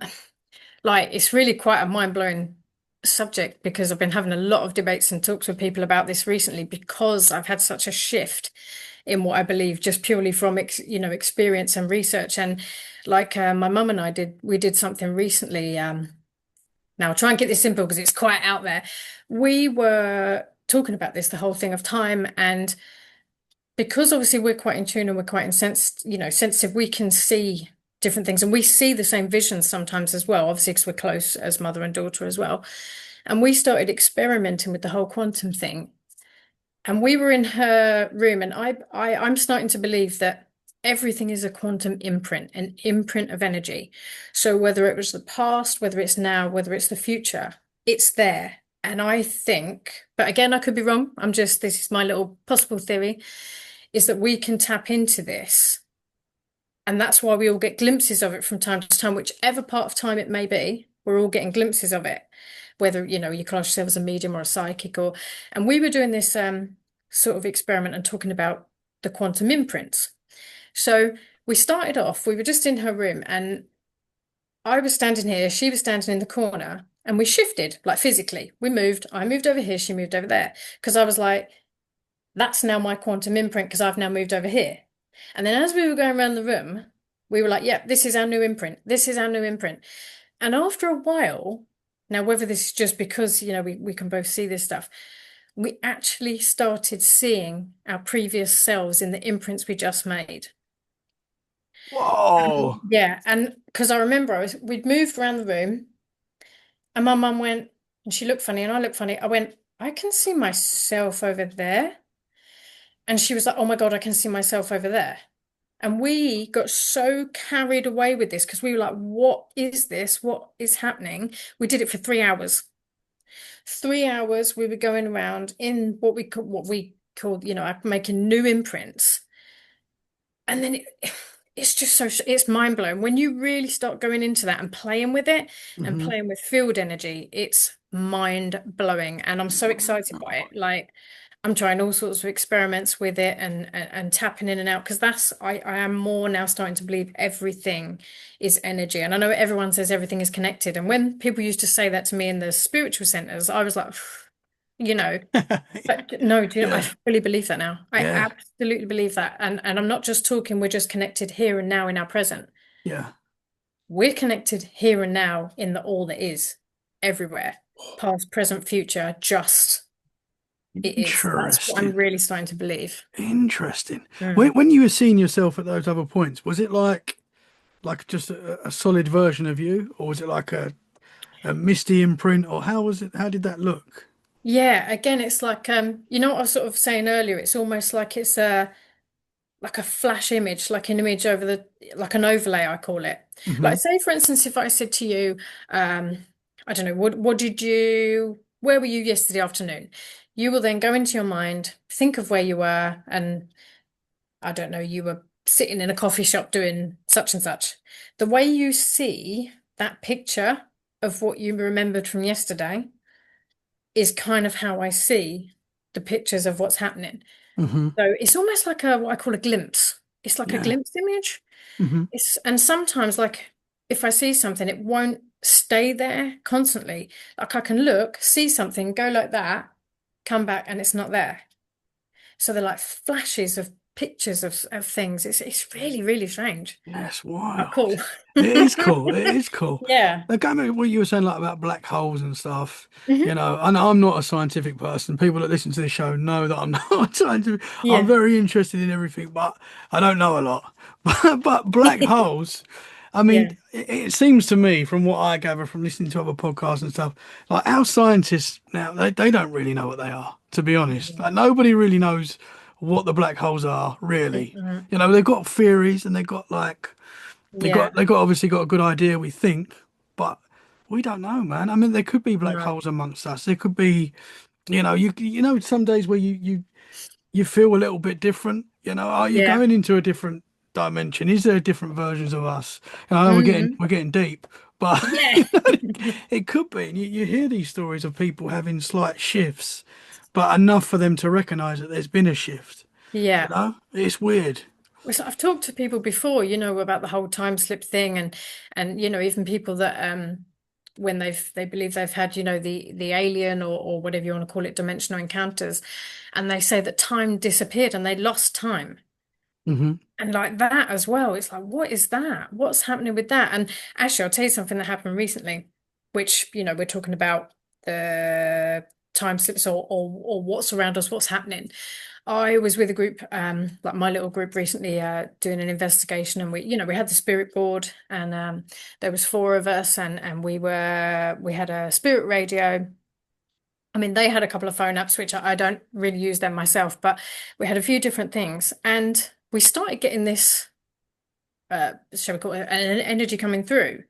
like it's really quite a mind-blowing subject because I've been having a lot of debates and talks with people about this recently because I've had such a shift in what I believe just purely from experience and research. And like my mum and I we did something recently. Now I'll try and get this simple because it's quite out there. We were talking about this, the whole thing of time, and because obviously we're quite in tune and we're quite sensitive, we can see different things and we see the same visions sometimes as well, obviously because we're close as mother and daughter as well. And we started experimenting with the whole quantum thing. And we were in her room, and I'm starting to believe that everything is a quantum imprint, an imprint of energy. So whether it was the past, whether it's now, whether it's the future, it's there. And I think, but again, I could be wrong. This is my little possible theory, is that we can tap into this. And that's why we all get glimpses of it from time to time, whichever part of time it may be, we're all getting glimpses of it. Whether, you class yourself as a medium or a psychic and we were doing this sort of experiment and talking about the quantum imprints. So we started off, we were just in her room and I was standing here, she was standing in the corner, and we shifted like physically. We moved, I moved over here, she moved over there. Because I was like, that's now my quantum imprint because I've now moved over here. And then as we were going around the room, we were like, yep, this is our new imprint. This is our new imprint. And after a while, now whether this is just because, we can both see this stuff, we actually started seeing our previous selves in the imprints we just made. Whoa. Yeah, and because I remember we'd moved around the room, and my mum went, and she looked funny, and I looked funny. I went, I can see myself over there. And she was like, oh my God, I can see myself over there. And we got so carried away with this because we were like, what is this? What is happening? We did it for 3 hours. 3 hours we were going around in what we called, making new imprints. And then it's just it's mind blowing when you really start going into that and playing with it and Hmm. playing with field energy. It's mind blowing, and I'm so excited by it. Like I'm trying all sorts of experiments with it and tapping in and out because I am more now starting to believe everything is energy. And I know everyone says everything is connected. And when people used to say that to me in the spiritual centers, I was like, you know. But no, do you know, I Yeah. fully believe that now. I Yeah. absolutely believe that. And I'm not just talking, we're just connected here and now in our present. Yeah. We're connected here and now in the all that is, everywhere. Past, present, future, just it is. That's what I'm Interesting. really starting to believe. Interesting. Mm. When you were seeing yourself at those other points, was it like just a solid version of you, or was it like a misty imprint, or how was it? How did that look? Yeah, again, it's like what I was sort of saying earlier, it's almost like it's a like a flash image, like an image over like an overlay, I call it. Hmm. Like, say, for instance, if I said to you, um, I don't know, where were you yesterday afternoon? You will then go into your mind, think of where you were, and I don't know, you were sitting in a coffee shop doing such and such. The way you see that picture of what you remembered from yesterday is kind of how I see the pictures of what's happening. Hmm. So it's almost like a what I call a glimpse. It's like a Yeah. glimpse image. Hmm. And sometimes like if I see something, it won't stay there constantly. Like I can look, see something, go like that, come back, and it's not there. So they're like flashes of pictures of things. It's really, really strange. That's But wild. cool. It is cool. It is cool. Yeah. Like, I mean, what you were saying, like about black holes and stuff. Hmm. I know I'm not a scientific person. People that listen to this show know that I'm not scientific. I'm Yeah. very interested in everything, but I don't know a lot. But black holes, I mean, Yeah. it seems to me, from what I gather from listening to other podcasts and stuff, like our scientists now, they don't really know what they are, to be honest. Mhm. Like nobody really knows what the black holes are, really. Mhm. They've got theories and they've got like Yeah. they got obviously got a good idea, we think, but we don't know, man. I mean, there could be black No. holes amongst us. There could be, some days where you feel a little bit different. Are you Yeah. going into a different dimension? Is there different versions of us? And I know we're getting Hmm. we're getting deep, but Yeah. it could be. And you hear these stories of people having slight shifts, but enough for them to recognize that there's been a shift. Yeah. It's weird. I've talked to people before, about the whole time slip thing and even people that when they believe they've had, the alien or whatever you want to call it, dimensional encounters, and they say that time disappeared and they lost time. Hmm. And like that as well, it's like, what is that? What's happening with that? And actually, I'll tell you something that happened recently, which, we're talking about the time slips or what's around us, what's happening. I was with a group, like my little group recently, doing an investigation, and we had the spirit board, and there was four of us, and we had a spirit radio. I mean, they had a couple of phone apps, which I don't really use them myself, but we had a few different things, and we started getting this, shall we call it, an energy coming through,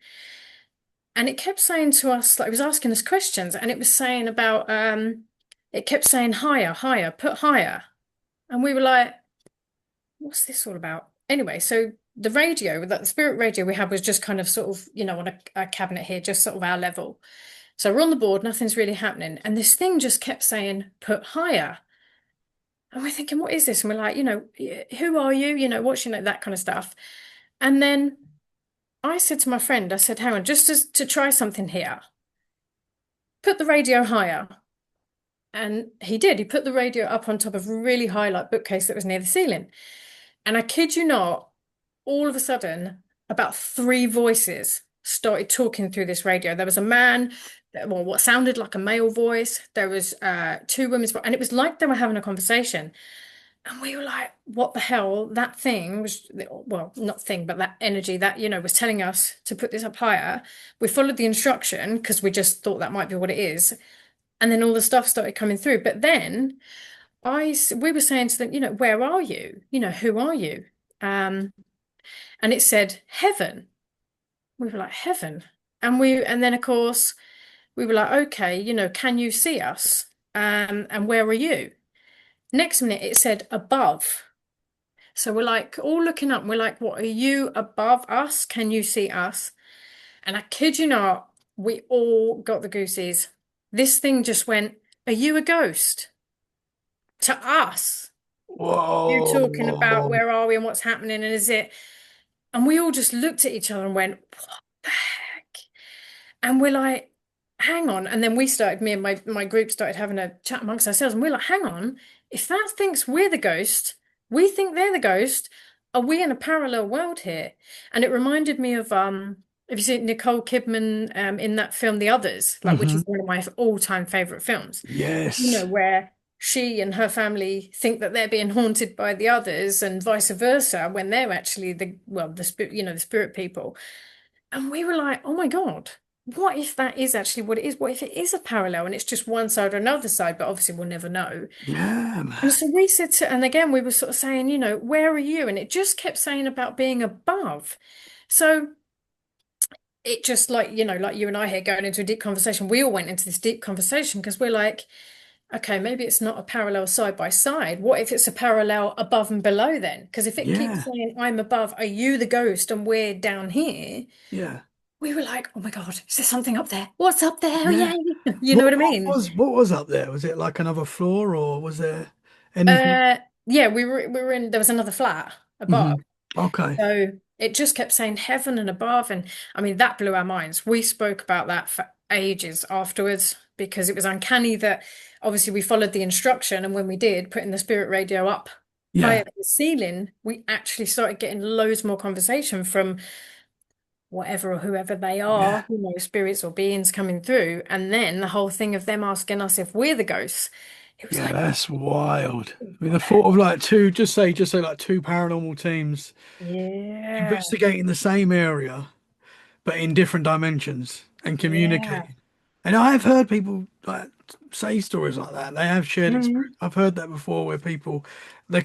and it kept saying to us, like it was asking us questions, and it was saying about, it kept saying higher, higher, put higher, and we were like, what's this all about? Anyway, so the radio, that the spirit radio we had was just kind of sort of, on a cabinet here, just sort of our level. So we're on the board, nothing's really happening. And this thing just kept saying, put higher. And we're thinking, what is this? And we're like, who are you? What's that kind of stuff. And then I said to my friend, I said, hang on, just to try something here, put the radio higher. And he did. He put the radio up on top of a really high, like bookcase that was near the ceiling. And I kid you not, all of a sudden, about three voices started talking through this radio. There was a man, well, what sounded like a male voice. There was two women's, and it was like they were having a conversation. And we were like, what the hell? That thing was, well, not thing, but that energy that, was telling us to put this up higher. We followed the instruction because we just thought that might be what it is. And then all the stuff started coming through. But then we were saying to them, where are you? Who are you? Um, and it said heaven. We were like, heaven. And then of course we were like, okay, can you see us? And where are you? Next minute it said above. So we're like all looking up. And we're like, what are you above us? Can you see us? And I kid you not, we all got the goosies. This thing just went, are you a ghost? To us. You talking about Whoa. where are we and what's happening and is it? And we all just looked at each other and went, what the heck? And we're like, hang on. And then me and my group started having a chat amongst ourselves. And we're like, hang on, if that thinks we're the ghost, we think they're the ghost. Are we in a parallel world here? And it reminded me of have you seen Nicole Kidman in that film The Others, like which Hmm. is one of my all-time favorite films. Yes. Where she and her family think that they're being haunted by the others and vice versa when they're actually the spirit, the spirit people. And we were like, oh my God, what if that is actually what it is? What if it is a parallel and it's just one side or another side? But obviously, we'll never know. Yeah, And man. so we said and again, we were sort of saying, where are you? And it just kept saying about being above. So it just like you and I here going into a deep conversation, we all went into this deep conversation because we're like, okay, maybe it's not a parallel side by side. What if it's a parallel above and below then? Because if it keeps Yeah. saying, I'm above, are you the ghost and we're down here? Yeah. We were like, oh my God, is there something up there? What's up there? Yeah. Yay. You know what I mean? What was up there? Was it like another floor or was there anything? Yeah, we were in, there was another flat above. Hmm. Okay. So it just kept saying heaven and above. And I mean, that blew our minds. We spoke about that for ages afterwards because it was uncanny that obviously we followed the instruction. And when we did, putting the spirit radio up higher Yeah. than the ceiling, we actually started getting loads more conversation from whatever or whoever they Yeah. are, spirits or beings coming through. And then the whole thing of them asking us if we're the ghosts, it was Yeah, like, that's wild. I mean, the what the thought of heck? like just say like two paranormal teams Yeah, investigating the same area, but in different dimensions and yeah. communicating. And I've heard people like say stories like that. They have shared experience. Mhm. I've heard that before where people they're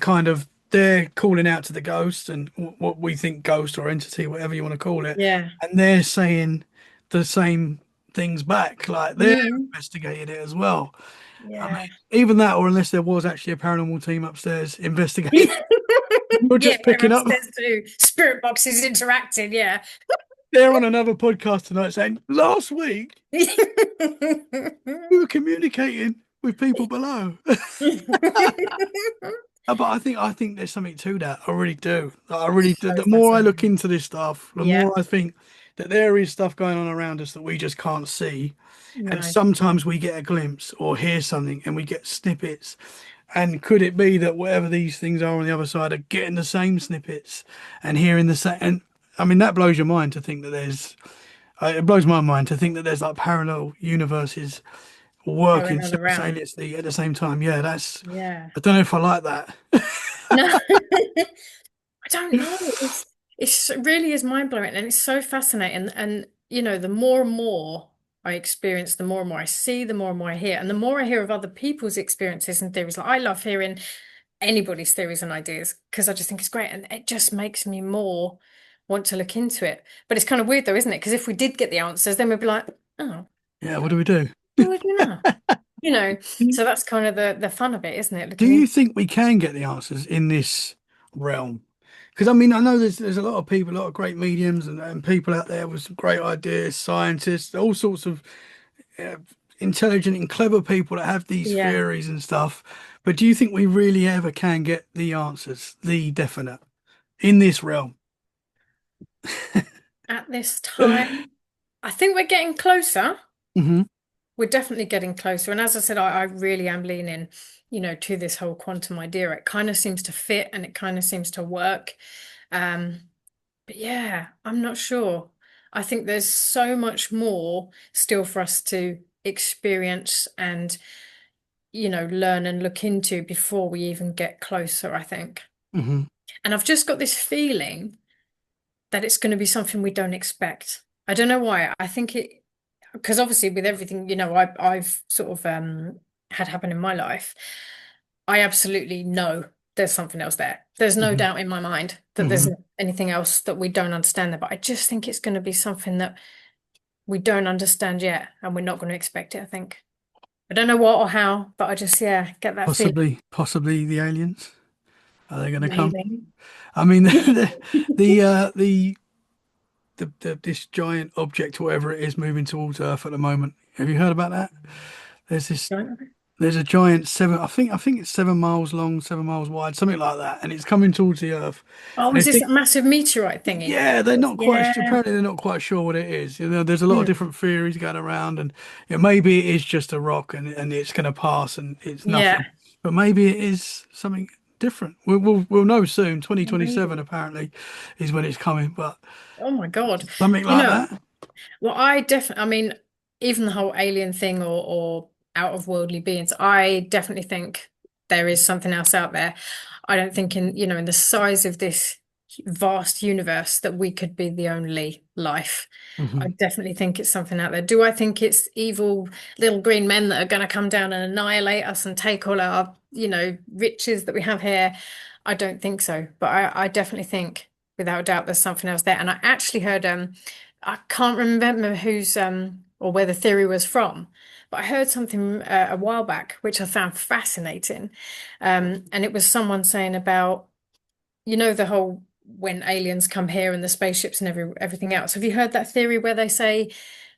calling out to the ghost and what we think ghost or entity, whatever you want to call it, Yeah. and they're saying the same things back, like they're Mhm. investigating it as well. I Yeah. mean, even that, or unless there was actually a paranormal team upstairs investigating, you're Yeah, just we're picking up. upstairs too. Spirit boxes interacting, yeah. They're on another podcast tonight saying last week we were communicating with people below. But I think there's something to that. I really do. I really do. So The more I look fascinating. into this stuff, the Yeah. more I think that there is stuff going on around us that we just can't see. And No. sometimes we get a glimpse or hear something and we get snippets. And could it be that whatever these things are on the other side are getting the same snippets and hearing the same? And I mean, that blows your mind to think that there's, it blows my mind to think that there's like parallel universes Going working on around. simultaneously at the same time. Yeah, Yeah. I don't know if I like that. No. I don't know. It really is mind blowing and it's so fascinating. And the more and more I experience, the more and more I see, the more and more I hear, and the more I hear of other people's experiences and theories. Like I love hearing anybody's theories and ideas because I just think it's great, and it just makes me more want to look into it. But it's kind of weird though, isn't it? Because if we did get the answers, then we'd be like, oh, Yeah, what okay, do we do? what do we do now? You know. So that's kind of the fun of it, isn't it? Do Looking you into. think we can get the answers in this realm? Because I mean, I know there's a lot of people, a lot of great mediums and people out there with some great ideas, scientists, all sorts of uh, intelligent and clever people that have these Yeah. theories and stuff. But do you think we really ever can get the answers, the definite, in this realm? At this time, I think we're getting closer. Hmm. We're definitely getting closer. And as I said, I really am leaning, to this whole quantum idea. It kind of seems to fit and it kind of seems to work. Um, but yeah, I'm not sure. I think there's so much more still for us to experience and, learn and look into before we even get closer, I think. Hmm. And I've just got this feeling that it's going to be something we don't expect. I don't know why. I think it, because obviously with everything, I've sort of had happen in my life, I absolutely know there's something else there. There's no Hmm. doubt in my mind that there's Hmm. anything else that we don't understand there. But I just think it's going to be something that we don't understand yet, and we're not going to expect it, I think. I don't know what or how, but I just, yeah, get that feeling. Possibly the aliens. Are they going to come? Maybe. I mean, this giant object, whatever it is, moving towards Earth at the moment. Have you heard about that? There's this. There's a giant seven. I think it's 7 miles long, 7 miles wide, something like that, and it's coming towards the Earth. Oh, And is they this think, that massive meteorite thingy? yeah, they're not quite. Yeah. Apparently, they're not quite sure what it is. There's a lot of Mm. different theories going around, and maybe it is just a rock, and it's going to pass, and it's Yeah. nothing. But maybe it is something different. We'll know soon. 2027 Maybe. apparently is when it's coming, but Oh my God. something You like know, that. well, I mean, even the whole alien thing or out of worldly beings, I definitely think there is something else out there. I don't think in the size of this vast universe that we could be the only life. I Hmm. definitely think it's something out there. Do I think it's evil little green men that are going to come down and annihilate us and take all our riches that we have here? I don't think so. But I definitely think, without a doubt, there's something else there. And I actually heard I can't remember who's or where the theory was from, but I heard something a while back which I found fascinating. And it was someone saying about, the whole when aliens come here and the spaceships and everything else. Have you heard that theory where they say,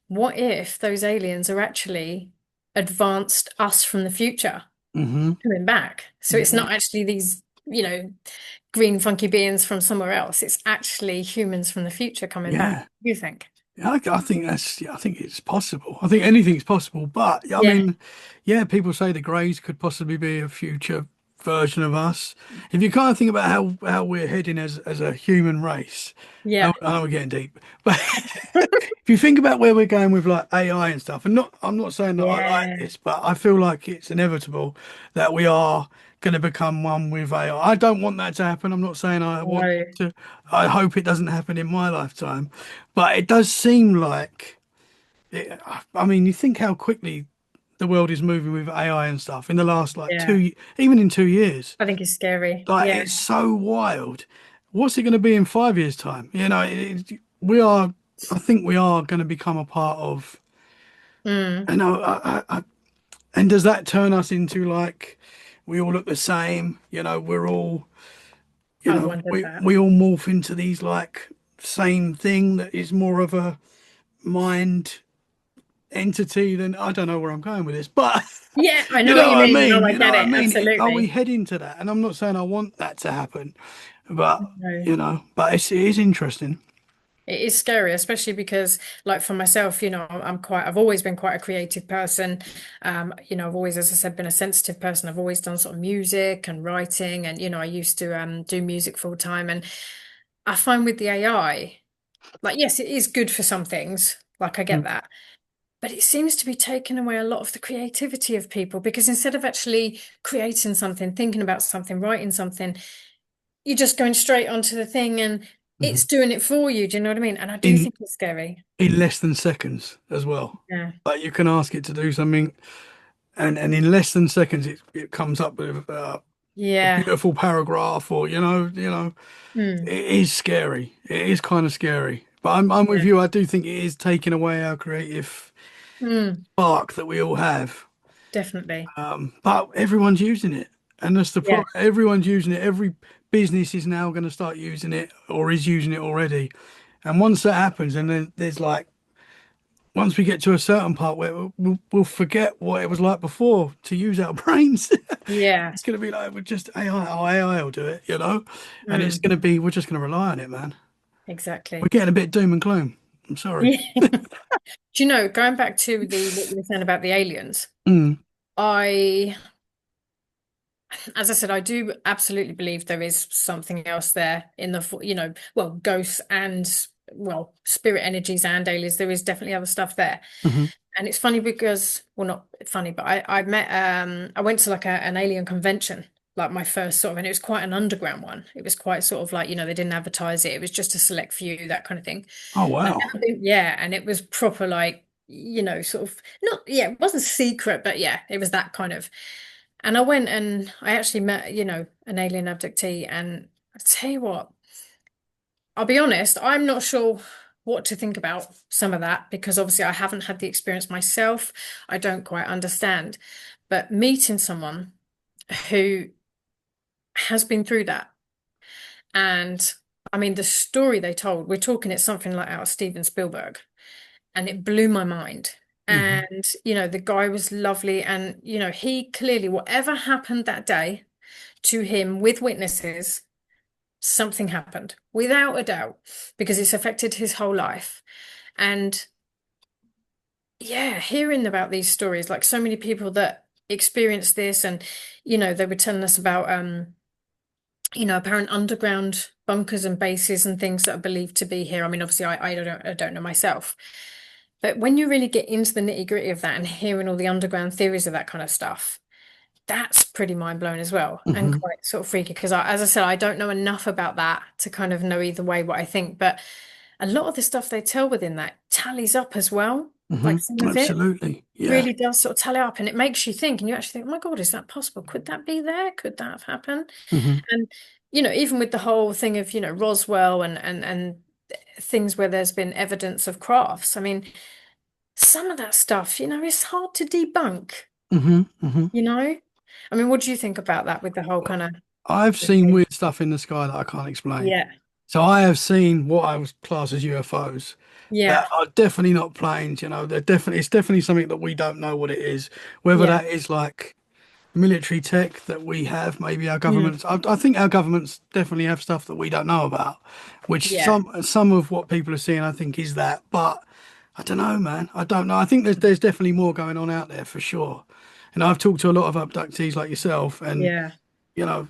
what if those aliens are actually advanced us from the future Hmm. coming back? So it's Yeah. not actually these green funky beings from somewhere else. It's actually humans from the future coming back. Yeah. What do you think? Yeah, I think I think it's possible. I think anything's possible, but I Yeah, mean, yeah, people say the Greys could possibly be a future version of us. If you kind of think about how we're heading as a human race, yeah, I know we're getting deep, but if you think about where we're going with like AI and stuff, and I'm not saying that I like yeah. this, but I feel like it's inevitable that we are going to become one with AI. I don't want that to happen. I'm not saying I want No, to. I hope it doesn't happen in my lifetime, but it does seem like. I mean, you think how quickly the world is moving with AI and stuff in the last like yeah. even in 2 years. I think it's scary. Like Yeah. it's so wild. What's it going to be in 5 years' time? We are. I think we are going to become a part of. Mm. And does that turn us into like we all look the same? We're all. I've wondered that. We all morph into these like same thing that is more of a mind entity than I don't know where I'm going with this, but Yeah, I you know what know you what I mean. No, mean. I You know get what I it. mean. Are we Absolutely. heading to that? And I'm not saying I want that to happen, but No. but it is interesting. It is scary, especially because, like for myself, I've always been quite a creative person. I've always, as I said, been a sensitive person. I've always done sort of music and writing, and I used to do music full time. And I find with the AI, like, yes, it is good for some things, like I get Mm. that, but it seems to be taking away a lot of the creativity of people because instead of actually creating something, thinking about something, writing something, you're just going straight onto the thing and it's Mhm. doing it for you. Do you know what I mean? And I do In think it's scary. less than seconds as well. Yeah. Like you can ask it to do something, and in less than seconds it comes up with a Yeah. beautiful paragraph, or Mm. it is scary. It is kind of scary. But I'm with Yeah. you. I do think it is taking away our creative Mm. spark that we all have. Definitely. But everyone's using it, and that's the Yeah. problem. Everyone's using it. Every business is now going to start using it, or is using it already. And once that happens, and then there's like, once we get to a certain part where we'll forget what it was like before to use our brains. Yeah. It's going to be like we're just AI. Oh, AI will do it. And it's Mm. going to be we're just going to rely on it, man. We're Exactly. getting a bit doom and gloom. I'm sorry. Yeah. Do you know, going back to the what you were saying about the aliens, Mm, I as I said, I do absolutely believe there is something else there in well, ghosts and, well, spirit energies and aliens. There is definitely other stuff there. hmm And it's funny because, well, not funny, but I went to like an alien convention, like my first sort of, and it was quite an underground one. It was quite sort of like, they didn't advertise it. It was just a select few, that kind of thing. Oh And wow. yeah, and it was proper like, sort of not, yeah, it wasn't secret, but yeah, it was that kind of. And I went and I actually met, an alien abductee. And I tell you what, I'll be honest, I'm not sure what to think about some of that because obviously I haven't had the experience myself. I don't quite understand. But meeting someone who has been through that, and I mean, the story they told, we're talking it's something like out of Steven Spielberg, and it blew my mind. Hmm. And, the guy was lovely. And, he clearly, whatever happened that day to him with witnesses, something happened without a doubt because it's affected his whole life. And yeah, hearing about these stories, like so many people that experienced this, and they were telling us about apparent underground bunkers and bases and things that are believed to be here. I mean, obviously I don't know myself. But when you really get into the nitty-gritty of that and hearing all the underground theories of that kind of stuff, that's pretty mind-blowing as well and Hmm. quite sort of freaky because as I said, I don't know enough about that to kind of know either way what I think. But a lot of the stuff they tell within that tallies up as well. Hmm. Like some of it Absolutely. Yeah. really does sort of tally up and it makes you think and you actually think, oh my God, is that possible? Could that be there? Could that have happened? Hmm. And even with the whole thing of, Roswell and things where there's been evidence of crafts, I mean, some of that stuff, it's hard to debunk, Hmm. Hmm. you know? I mean, what do you think about that with the whole kind of I've seen weird stuff in the sky that I can't explain. yeah, So I have seen what I was class as UFOs yeah, that are definitely not planes, it's definitely something that we don't know what it is. Whether yeah, that is like military tech that we have, maybe our mm, governments. I think our governments definitely have stuff that we don't know about, which yeah, some of what people are seeing, I think, is that. But I don't know, man. I don't know. I think there's definitely more going on out there for sure. And I've talked to a lot of abductees like yourself, and yeah,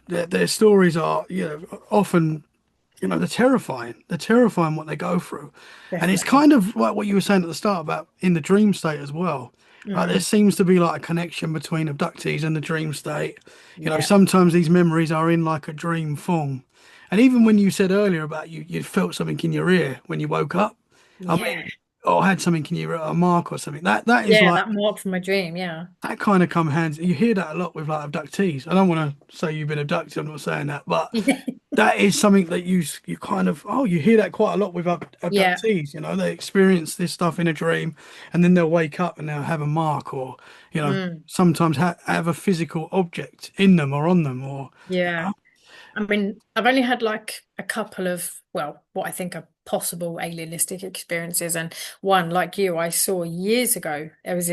their stories are often they're terrifying. They're terrifying what they go through. And it's definitely. kind of like what you were saying at the start about in the dream state as well. Like there Mm, seems to be like a connection between abductees and the dream state. yeah, Sometimes these memories are in like a dream form. And even when you said earlier about you felt something in your ear when you woke up, I yeah, mean, or had something in your ear, a mark or something. That is yeah, like that mark from my dream, yeah. that kind of come hands. You hear that a lot with like abductees. I don't want to say you've been abducted. I'm not saying that, but that is something that you kind of you hear that quite a lot with Yeah. abductees. They experience this stuff in a dream, and then they'll wake up and they'll have a mark, or Mm, sometimes have a physical object in them or on them, or yeah. I mean, I've only had like a couple of, well, what I think are possible alienistic experiences. And one, like you, I saw years ago. I was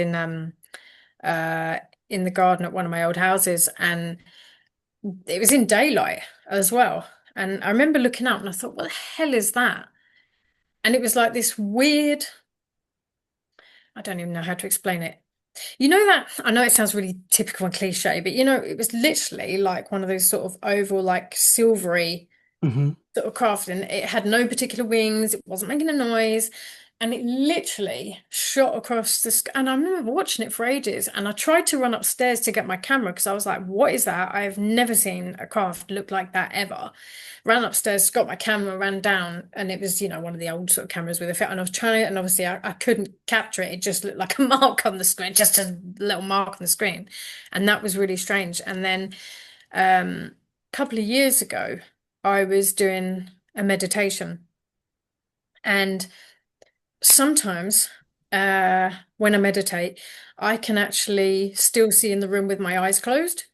uh in the garden at one of my old houses and it was in daylight as well. And I remember looking up and I thought, what the hell is that? And it was like this weird, I don't even know how to explain it. You know that I know it sounds really typical and cliche, but it was literally like one of those sort of oval, like silvery hmm sort of craft, and it had no particular wings. It wasn't making a noise, and it literally shot across the sky. And I remember watching it for ages. And I tried to run upstairs to get my camera because I was like, "What is that? I have never seen a craft look like that ever." Ran upstairs, got my camera, ran down, and it was one of the old sort of cameras with a fit. And I was trying it, and obviously I couldn't capture it. It just looked like a mark on the screen, just a little mark on the screen, and that was really strange. And then a couple of years ago, I was doing a meditation. And sometimes when I meditate, I can actually still see in the room with my eyes closed.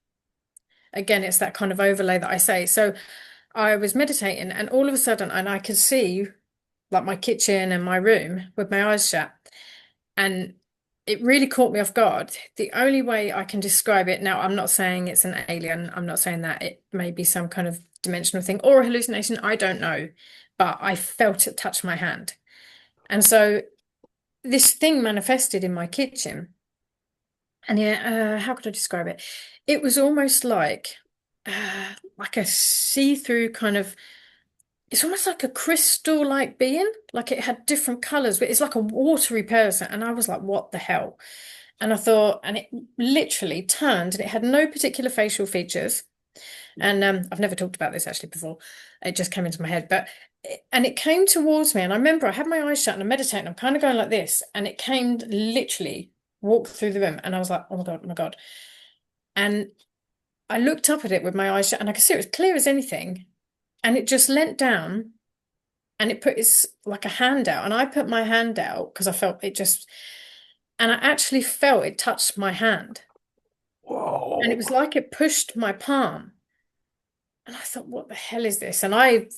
Again, it's that kind of overlay that I say. So I was meditating, and all of a sudden, and I could see like my kitchen and my room with my eyes shut. And it really caught me off guard. The only way I can describe it now, I'm not saying it's an alien. I'm not saying that it may be some kind of dimensional thing or a hallucination. I don't know. But I felt it touch my hand. And so this thing manifested in my kitchen. And yeah, how could I describe it? It was almost like a see-through kind of it's almost like a crystal-like being, like it had different colors, but it's like a watery person. And I was like, what the hell? And I thought, and it literally turned and it had no particular facial features. And I've never talked about this actually before. It just came into my head. And it came towards me. And I remember I had my eyes shut and I'm meditating. I'm kind of going like this. And it came literally, walked through the room. And I was like, oh my God, oh my God. And I looked up at it with my eyes shut and I could see it was clear as anything. And it just leant down and it put its like a hand out. And I put my hand out because I felt it just, and I actually felt it touched my hand. And it Whoa. was like it pushed my palm. And I thought, what the hell is this? And I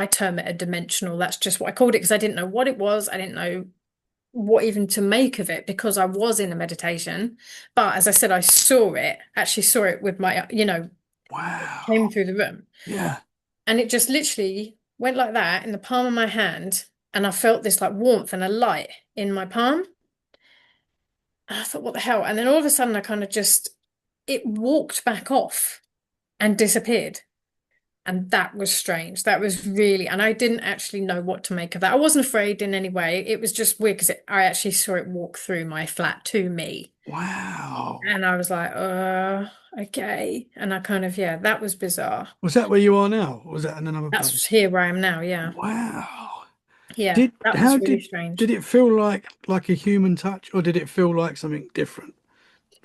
term it a dimensional. That's just what I called it because I didn't know what it was. I didn't know what even to make of it because I was in a meditation. But as I said, I saw it, actually saw it with my, came Wow. through the room. Yeah. And it just literally went like that in the palm of my hand. And I felt this like warmth and a light in my palm. And I thought, what the hell? And then all of a sudden, I kind of just, it walked back off and disappeared. And that was strange. That was really, and I didn't actually know what to make of that. I wasn't afraid in any way. It was just weird because I actually saw it walk through my flat to me. Wow. And I was like, okay. And I kind of, yeah, that was bizarre. Was that where you are now? Or was that in another That's place? here where I am now. Yeah. Wow. Yeah. Did That how was really did strange. it feel like a human touch, or did it feel like something different?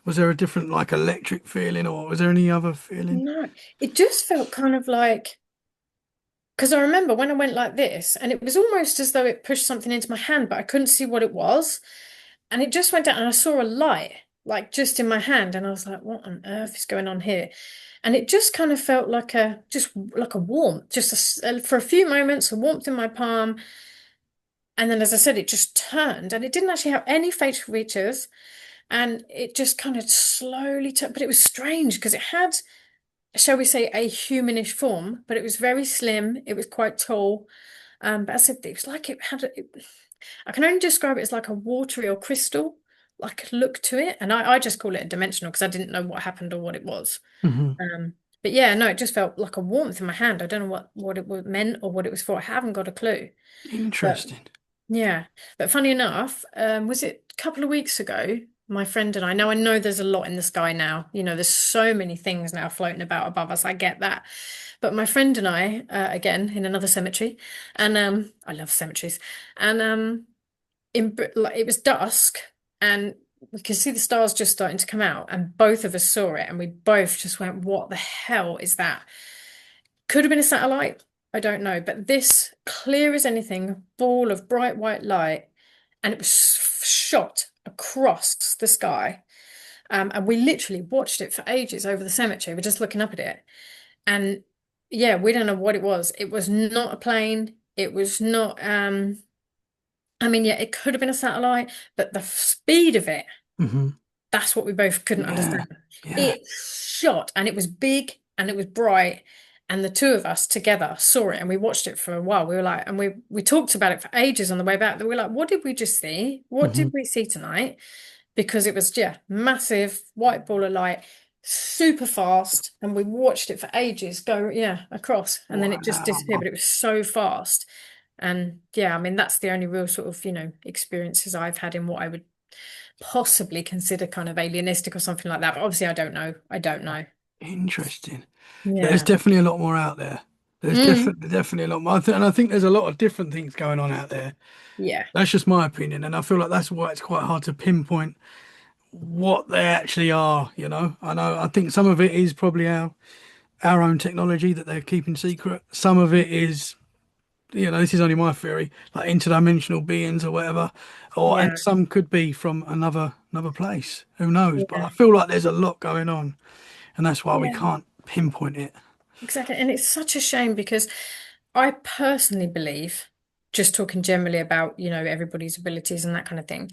Was there a different like electric feeling, or was there any other feeling? No, it just felt kind of like, because I remember when I went like this, and it was almost as though it pushed something into my hand, but I couldn't see what it was. And it just went down, and I saw a light, like just in my hand, and I was like, "What on earth is going on here?" And it just kind of felt like just like a warmth, for a few moments, a warmth in my palm, and then, as I said, it just turned, and it didn't actually have any facial features, and it just kind of slowly turned. But it was strange because it had, shall we say, a humanish form, but it was very slim. It was quite tall. But as I said, it was like it had. I can only describe it as like a watery or crystal, like look to it. And I just call it a dimensional because I didn't know what happened or what it was. Hmm. But yeah, no, it just felt like a warmth in my hand. I don't know what meant or what it was for. I haven't got a clue. But Interesting. yeah, but funny enough, was it a couple of weeks ago? My friend and I, now I know there's a lot in the sky now. There's so many things now floating about above us. I get that. But my friend and I, again, in another cemetery, and I love cemeteries, and like it was dusk and we could see the stars just starting to come out and both of us saw it and we both just went, what the hell is that? Could have been a satellite, I don't know, but this clear as anything ball of bright white light and it was shot across the sky. And we literally watched it for ages over the cemetery. We're just looking up at it and yeah, we don't know what it was. It was not a plane. It was not I mean, yeah, it could have been a satellite, but the speed of it, Hmm. that's what we both couldn't Yeah. understand. Yeah. It shot and it was big and it was bright. And the two of us together saw it and we watched it for a while. We were like, and we talked about it for ages on the way back. We were like, what did we just see? What Hmm. did we see tonight? Because it was, yeah, massive white ball of light, super fast. And we watched it for ages go, yeah, across. And then it just disappeared, Wow. but it was so fast. And yeah, I mean, that's the only real sort of, experiences I've had in what I would possibly consider kind of alienistic or something like that. But obviously, I don't know. I don't know. Interesting. There's Yeah. definitely a lot more out there. There's Mm. definitely a lot more. And I think there's a lot of different things going on out there. Yeah. That's just my opinion, and I feel like that's why it's quite hard to pinpoint what they actually are, you know. I think some of it is probably our own technology that they're keeping secret. Some of it is, this is only my theory, like interdimensional beings or whatever. And Yeah. some could be from another place. Who knows? But Yeah. I feel like there's a lot going on, and that's why we Yeah. can't pinpoint it. Exactly. And it's such a shame because I personally believe, just talking generally about, everybody's abilities and that kind of thing,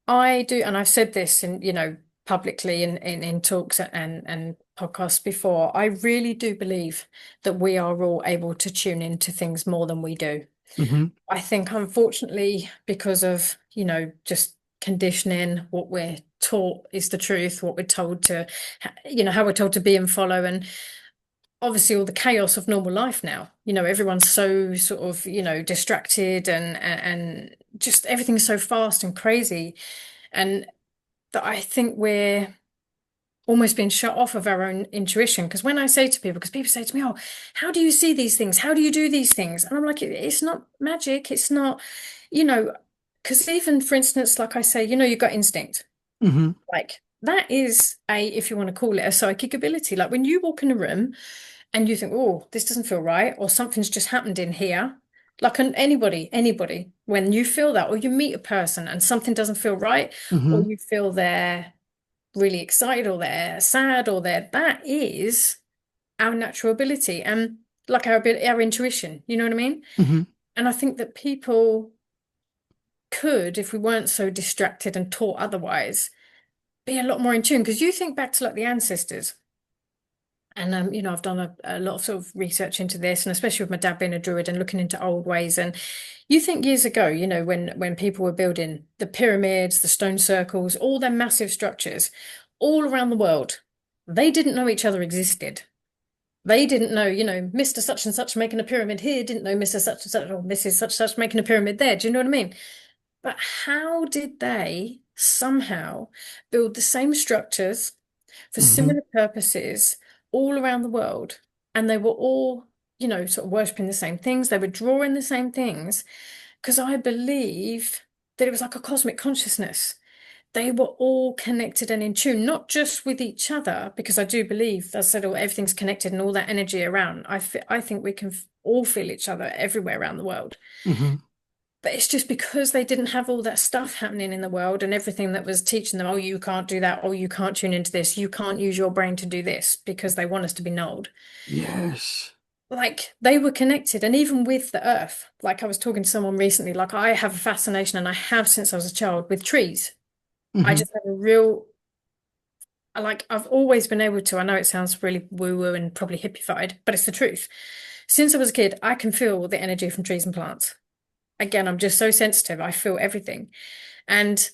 I do, and I've said this in, publicly in talks and podcasts before, I really do believe that we are all able to tune into things more than we do. Hmm. I think, unfortunately, because of, just conditioning, what we're taught is the truth, what we're told to, how we're told to be and follow. And obviously all the chaos of normal life now. Everyone's so sort of, distracted and just everything's so fast and crazy. And that I think we're almost being shut off of our own intuition. Because when I say to people, because people say to me, "Oh, how do you see these things? How do you do these things?" And I'm like, It's not magic. It's not, you know, because even for instance, like I say, you've got instinct. Hmm. Like that is if you want to call it a psychic ability. Like when you walk in a room and you think, "Oh, this doesn't feel right," or something's just happened in here. Like anybody, when you feel that, or you meet a person and something doesn't feel right, or Hmm. you feel they're really excited or they're sad or that is our natural ability and like our intuition, you know what I mean? Hmm. And I think that people could, if we weren't so distracted and taught otherwise, be a lot more in tune. Because you think back to like the ancestors. And I've done a lot of sort of research into this, and especially with my dad being a druid and looking into old ways. And you think years ago, when people were building the pyramids, the stone circles, all their massive structures, all around the world, they didn't know each other existed. They didn't know, Mr. Such and Such making a pyramid here didn't know Mr. Such and Such or Mrs. Such and Such making a pyramid there. Do you know what I mean? But how did they somehow build the same structures for Hmm. similar purposes all around the world? And they were all, sort of worshipping the same things. They were drawing the same things because I believe that it was like a cosmic consciousness. They were all connected and in tune, not just with each other, because I do believe, as I said, everything's connected and all that energy around. I think we can all feel each other everywhere around the world. Hmm. But it's just because they didn't have all that stuff happening in the world and everything that was teaching them, oh, you can't do that, oh, you can't tune into this, you can't use your brain to do this because they want us to be nulled. Yes. Like they were connected, and even with the earth, like I was talking to someone recently, like I have a fascination, and I have since I was a child with trees. I Hmm. just have a real, I've always been able to, I know it sounds really woo-woo and probably hippified, but it's the truth. Since I was a kid, I can feel the energy from trees and plants. Again, I'm just so sensitive. I feel everything. And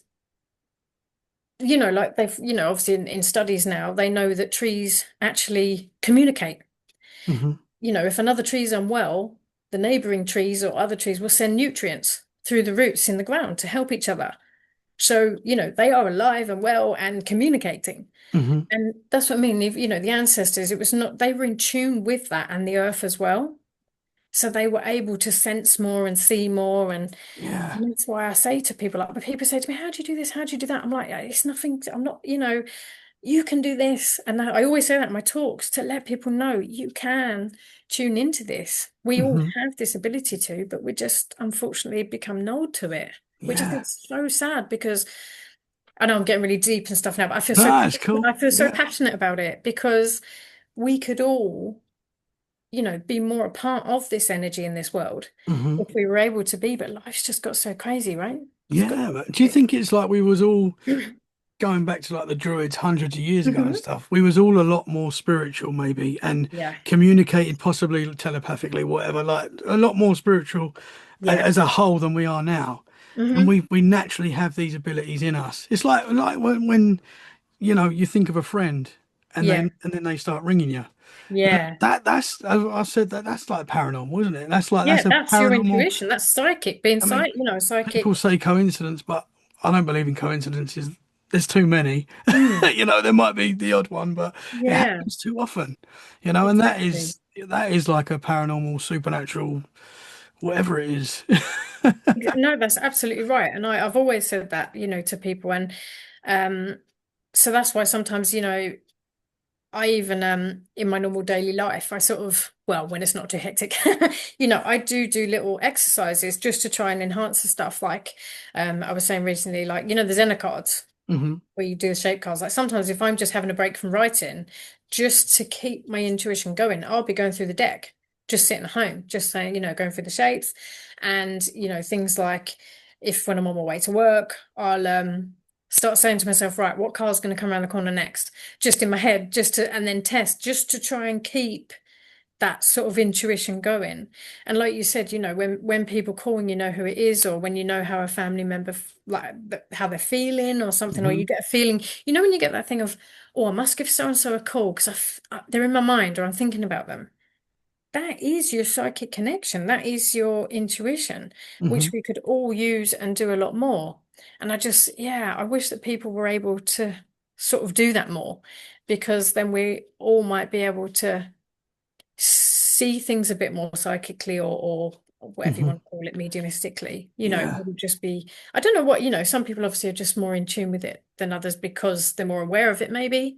like they've, obviously in studies now, they know that trees actually communicate. Hmm. If another tree is unwell, the neighboring trees or other trees will send nutrients through the roots in the ground to help each other. So, they are alive and well and communicating. Hmm. And that's what I mean. If, the ancestors, it was not, they were in tune with that and the earth as well. So they were able to sense more and see more. Yeah. And that's why I say to people, like, but people say to me, how do you do this? How do you do that? I'm like, it's nothing, I'm not, you can do this. And I always say that in my talks to let people know you can tune into this. We all Hmm. have this ability to, but we just unfortunately become null to it, which I think Yeah. is so sad because I know I'm getting really deep and stuff now, but No, it's cool. I feel so Yeah. passionate about it because we could all, be more a part of this energy in this world Hmm. if we were able to be, but life's just got so crazy, right? It's got Yeah. But do you think it's like we was all hmm going back to like the Druids hundreds of years ago and stuff? We was all a lot more spiritual, maybe, and Yeah. communicated possibly telepathically, whatever, like a lot more spiritual Yeah. as a whole than we are now. And hmm we naturally have these abilities in us. It's like when you think of a friend Yeah. and then they start ringing you. Yeah. That's I said that's like paranormal, isn't it? Yeah, That's a that's your paranormal. intuition. That's psychic, being I mean, people psychic. say coincidence, but I don't believe in coincidences. There's too many. Mm. There might be the odd one, but it Yeah, happens too often. And exactly. that is like a paranormal, supernatural, whatever it is. No, that's absolutely right. And I've always said that, to people. And um, so that's why sometimes, I even in my normal daily life, I sort of, well, when it's not too hectic, I do little exercises just to try and enhance the stuff. Like I was saying recently, like, the Zenner cards Hmm. where you do the shape cards. Like sometimes if I'm just having a break from writing, just to keep my intuition going, I'll be going through the deck, just sitting at home, just saying, going through the shapes and, things like if when I'm on my way to work, I'll start saying to myself, right, what car's going to come around the corner next? Just in my head, and then test, just to try and keep that sort of intuition going. And like you said, when people call and you know who it is, or when you know how a family member how they're feeling or something, or Hmm. you get a feeling, when you get that thing of, oh, I must give so and so a call because they're in my mind or I'm thinking about them. That is your psychic connection. That is your intuition, which Hmm. we could all use and do a lot more. And yeah, I wish that people were able to sort of do that more, because then we all might be able to see things a bit more psychically, or whatever you Hmm. want to call it, mediumistically. It Yeah. wouldn't just be, I don't know what, some people obviously are just more in tune with it than others because they're more aware of it, maybe.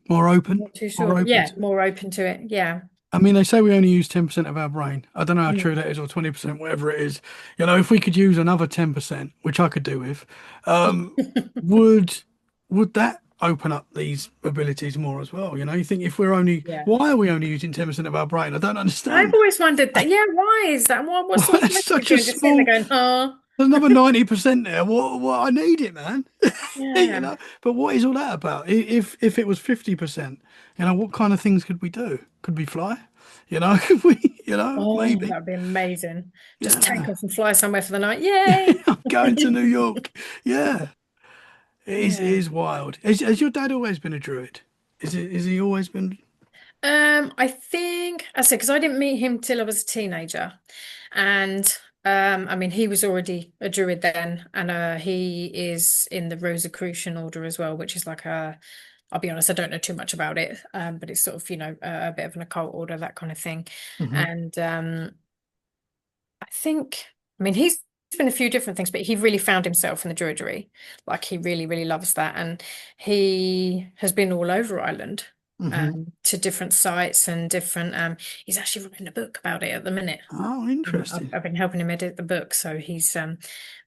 More I'm open, not too more sure. open Yeah, to it. more open to it. Yeah. I mean, they say we only use 10% of our brain. I don't know how true Mm. that is, or 20%, whatever it is. If we could use another 10%, which I could do with, um, would would that open up these abilities more as well? You think if we're only, Yeah. why are we only using 10% of our brain? I don't I've understand. always wondered that. Yeah, why is that? What's Why the that's psychic such a doing? Just sitting there small, going, huh? there's another 90% there. What I need it, man. you Yeah. know. But what is all that about? If it was 50%, what kind of things could we do? Could we fly? Could we, Oh, maybe. that'd be amazing. Just take Yeah. off and fly somewhere for the night. Yay. I'm going to New York. Yeah. It is Yeah. wild. Has your dad always been a druid? Is he always been? I think I said because I didn't meet him till I was a teenager, and I mean he was already a druid then, and he is in the Rosicrucian order as well, which is like a. I'll be honest, I don't know too much about it, but it's sort of a bit of an occult order, that kind of thing, Hmm. and I think I mean he's been a few different things, but he really found himself in the druidry, like he really really loves that, and he has been all over Ireland Hmm. to different sites and different he's actually writing a book about it at the minute. Oh, I've, interesting. I've been helping him edit the book, so he's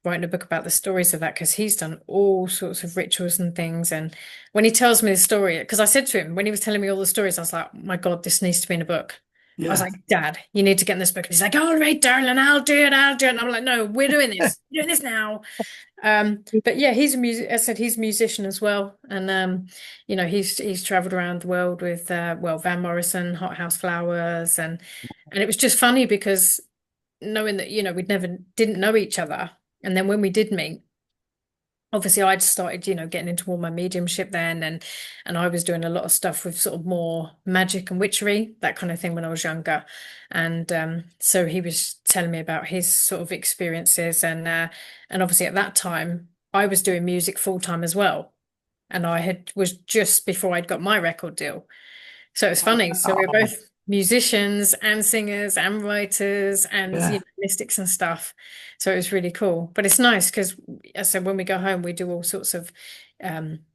writing a book about the stories of that because he's done all sorts of rituals and things. And when he tells me the story, because I said to him when he was telling me all the stories, I was like, my God, this needs to be in a book. I was Yeah. like, Dad, you need to get in this book. And he's like, all right, darling, I'll do it, I'll do it. And I'm like, no, we're doing this. We're doing this now. But yeah, he's a music. I said he's a musician as well, and he's traveled around the world with Van Morrison, Hot House Flowers, and it was just funny because knowing that we'd never didn't know each other, and then when we did meet, obviously I'd started getting into all my mediumship then, and I was doing a lot of stuff with sort of more magic and witchery, that kind of thing, when I was younger. And so he was telling me about his sort of experiences, and obviously at that time I was doing music full time as well, and I had was just before I'd got my record deal. So it's funny. So we're Wow. both musicians and singers and writers and Yeah. mystics and stuff. So it was really cool. But it's nice because, as I said, when we go home, we do all sorts of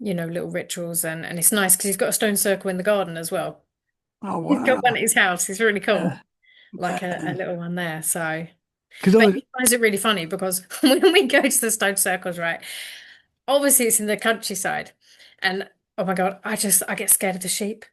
little rituals, and it's nice because he's got a stone circle in the garden as well. Oh, He's got one wow. at his house. It's really Yeah. cool, like a Man. little one there. So, Because but he finds it really funny because when we go to the stone circles, right? Obviously, it's in the countryside, and oh my God, I get scared of the sheep.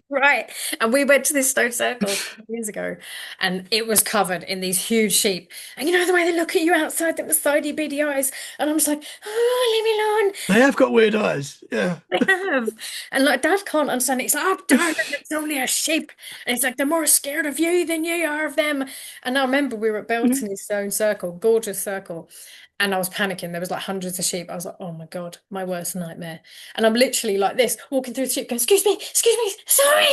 Right. And we went to this stone circle a couple of years ago, and it was covered in these huge sheep. And you know the way they look at you outside, them sidey beady eyes. And I'm just like, oh, leave me alone. they have got weird eyes. Yeah. They have. And like Dad can't understand it. He's like, oh, darling, it's only a sheep. And he's like, they're more scared of you than you are of them. And I remember we were at Belton's stone circle, gorgeous circle. And I was panicking. There was like hundreds of sheep. I was like, oh my God, my worst nightmare. And I'm literally like this, walking through the sheep, going, excuse me, sorry.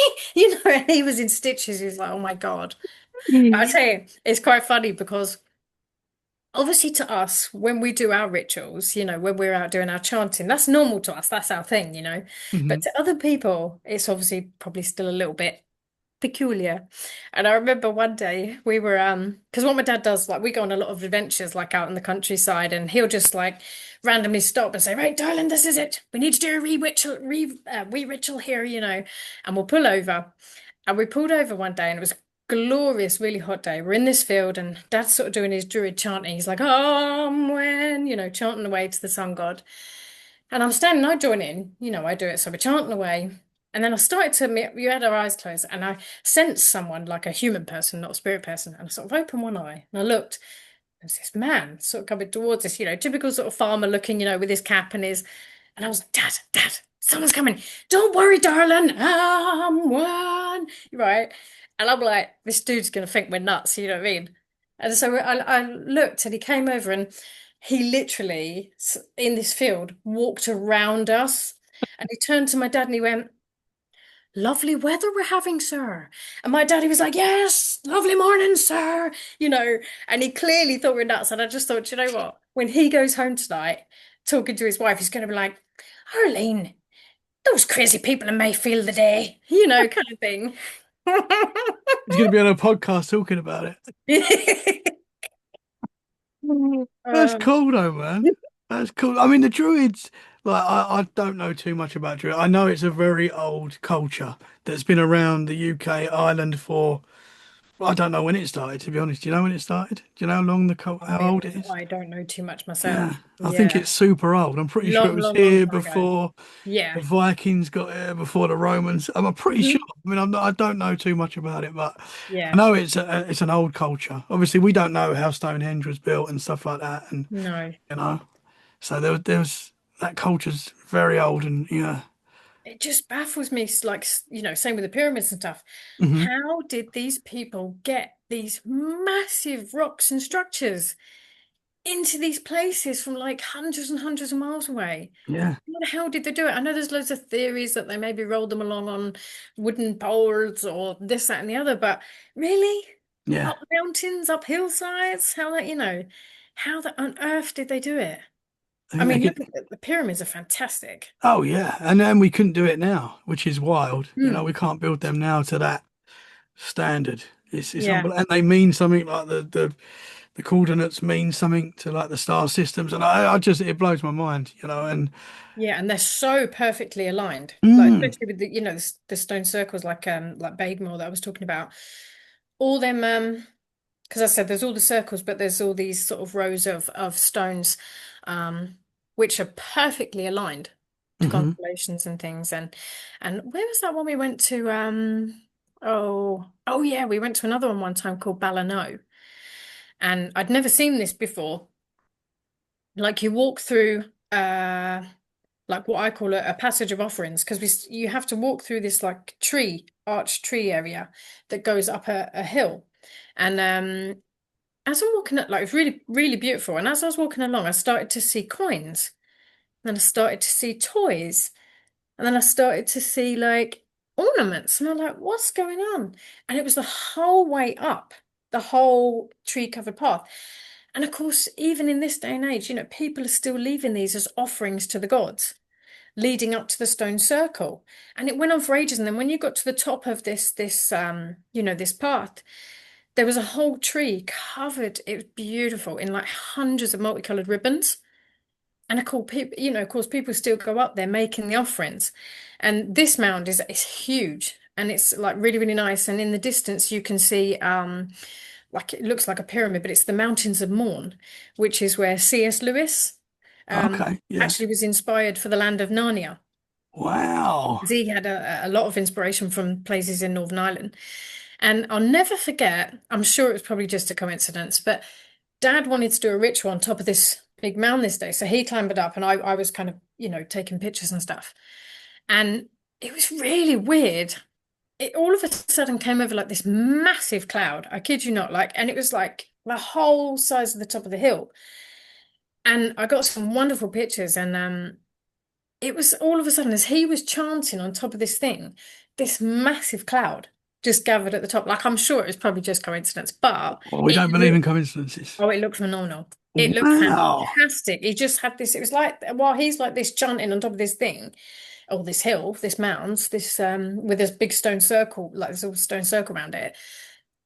And he was in stitches. He was like, oh my God. But I tell you, it's quite funny because obviously to us, when we do our rituals, when we're out doing our chanting, that's normal to us. That's our thing. Hmm. But to other people, it's obviously probably still a little bit peculiar. And I remember one day we were because what my dad does, like we go on a lot of adventures like out in the countryside, and he'll just like randomly stop and say, right, darling, this is it. We need to do a re-ritual here, and we'll pull over. And we pulled over one day, and it was a glorious, really hot day. We're in this field, and Dad's sort of doing his druid chanting. He's like, when, chanting away to the sun god. And I'm standing, I join in, I do it. So we're chanting away. And then I started you had our eyes closed, and I sensed someone like a human person, not a spirit person. And I sort of opened one eye and I looked, and there's this man sort of coming towards us, typical sort of farmer looking, with his cap and his, and I was like, Dad, Dad. someone's coming. Don't worry, darling. I'm one. Right. And I'm like, this dude's gonna think we're nuts, you know what I mean? And so I looked and he came over and he literally in this field walked around us and he turned to my dad and he went, lovely weather we're having, sir. And my daddy was like, yes, lovely morning, sir. You know, and he clearly thought we are nuts. And I just thought, you know what? When he goes home tonight, talking to his wife, he's going to be like, Arlene, those crazy people in Mayfield today, you know, kind of thing. He's going to be on a podcast talking about it. That's Um, cool though, man. That's cool. I mean, the Druids, like, I don't know too much about Druid. I know it's a very old culture that's been around the UK, Ireland for, well, I don't know when it started, to be honest. Do you know when it started? Do you know how long I'll how be old it honest, is? I don't know too much Yeah, myself. I think Yeah. it's super old. I'm pretty sure it Long, was long, long here time ago. before Yeah. the Vikings got here, before the Romans. I'm pretty sure. Mhm. I mean, I don't know too much about it, but I Yeah. know it's an old culture. Obviously, we don't know how Stonehenge was built and stuff like that, and No. you know. So there was that culture's very old, and yeah. It just baffles me, like, you know, same with the pyramids and stuff. Hmm. How did these people get these massive rocks and structures into these places from like hundreds and hundreds of miles away? Yeah, How the hell did they do it? I know there's loads of theories that they maybe rolled them along on wooden poles or this, that, and the other, but really? yeah. Up mountains, up hillsides? How that, you know, how that on earth did they do it? I I think they mean, look could. at the pyramids are fantastic. Oh yeah, and then we couldn't do it now, which is wild. You know, Hmm. we can't build them now to that standard. It's Yeah. unbelievable, and they mean something like the coordinates mean something to like the star systems, and I just it blows my mind. You know, and Yeah, and they're so perfectly aligned. Like mm, especially with the, you know, the stone circles like Baigmore that I was talking about. All them because I said there's all the circles, but there's all these sort of rows of stones um which are perfectly aligned to hmm constellations and things. And where was that one we went to? Oh yeah, we went to another one time called Ballano. And I'd never seen this before. Like you walk through like what I call a passage of offerings because you have to walk through this like arched tree area that goes up a hill. And as I'm walking up, like it's really, really beautiful. And as I was walking along, I started to see coins. Then I started to see toys. And then I started to see like ornaments. And I'm like, what's going on? And it was the whole way up, the whole tree covered path. And of course, even in this day and age, you know, people are still leaving these as offerings to the gods, leading up to the stone circle. And it went on for ages. And then when you got to the top of you know, this path, there was a whole tree covered. It was beautiful in like hundreds of multicolored ribbons. And of course, people, you know, of course, people still go up there making the offerings. And this mound is huge and it's like really, really nice. And in the distance, you can see like it looks like a pyramid, but it's the Mountains of Mourne, which is where C.S. Lewis Okay, yeah. actually was inspired for the land of Narnia. Wow. 'Cause he had a lot of inspiration from places in Northern Ireland. And I'll never forget, I'm sure it was probably just a coincidence, but Dad wanted to do a ritual on top of this big mound this day. So he climbed it up and I was kind of, you know, taking pictures and stuff. And it was really weird. It all of a sudden came over like this massive cloud. I kid you not, like, and it was like the whole size of the top of the hill. And I got some wonderful pictures and it was all of a sudden as he was chanting on top of this thing, this massive cloud just gathered at the top. Like I'm sure it was probably just coincidence, but Well, we it don't believe in looked coincidences. oh, it looked phenomenal. It looked Wow. fantastic. He just had this, it was like while he's like this chanting on top of this thing, or this hill, this mounds, this with this big stone circle, like this little stone circle around it.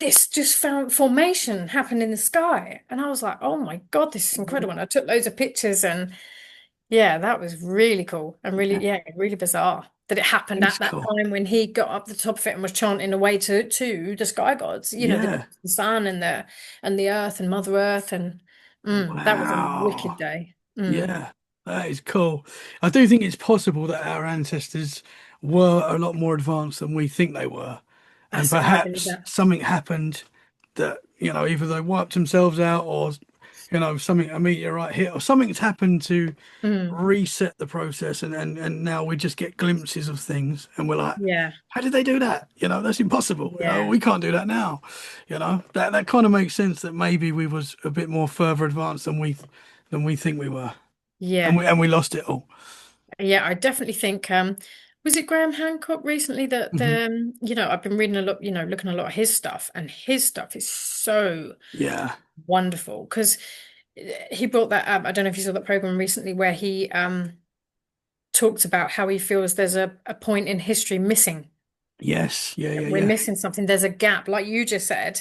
This just found formation happened in the sky. And I was like, oh my God, this is incredible. And I took loads of pictures and yeah, that was really cool and really, Yeah, yeah, really bizarre that it happened it's at that cool. time when he got up the top of it and was chanting away to the sky gods, you know, Yeah. the sun and the earth and Mother Earth and that was a wicked Wow. day. Yeah, that is cool. I do think it's possible that our ancestors were a lot more advanced than we think they were. And I believe perhaps that. something happened that, either they wiped themselves out or, something, a meteorite hit or something's happened to Mm, reset the process, and now we just get glimpses of things, and we're like, yeah, how did they do that? That's impossible. yeah, We can't do that now. That kind of makes sense that maybe we was a bit more further advanced than we think we were, and yeah, we lost it all. yeah. I definitely think was it Graham Hancock recently that Hmm. I've been reading a lot, looking at a lot of his stuff, and his stuff is so Yeah. wonderful because he brought that up. I don't know if you saw that program recently where he talked about how he feels there's a point in history missing. Yes. Yeah. Yeah. We're Yeah. missing something. There's a gap, like you just said,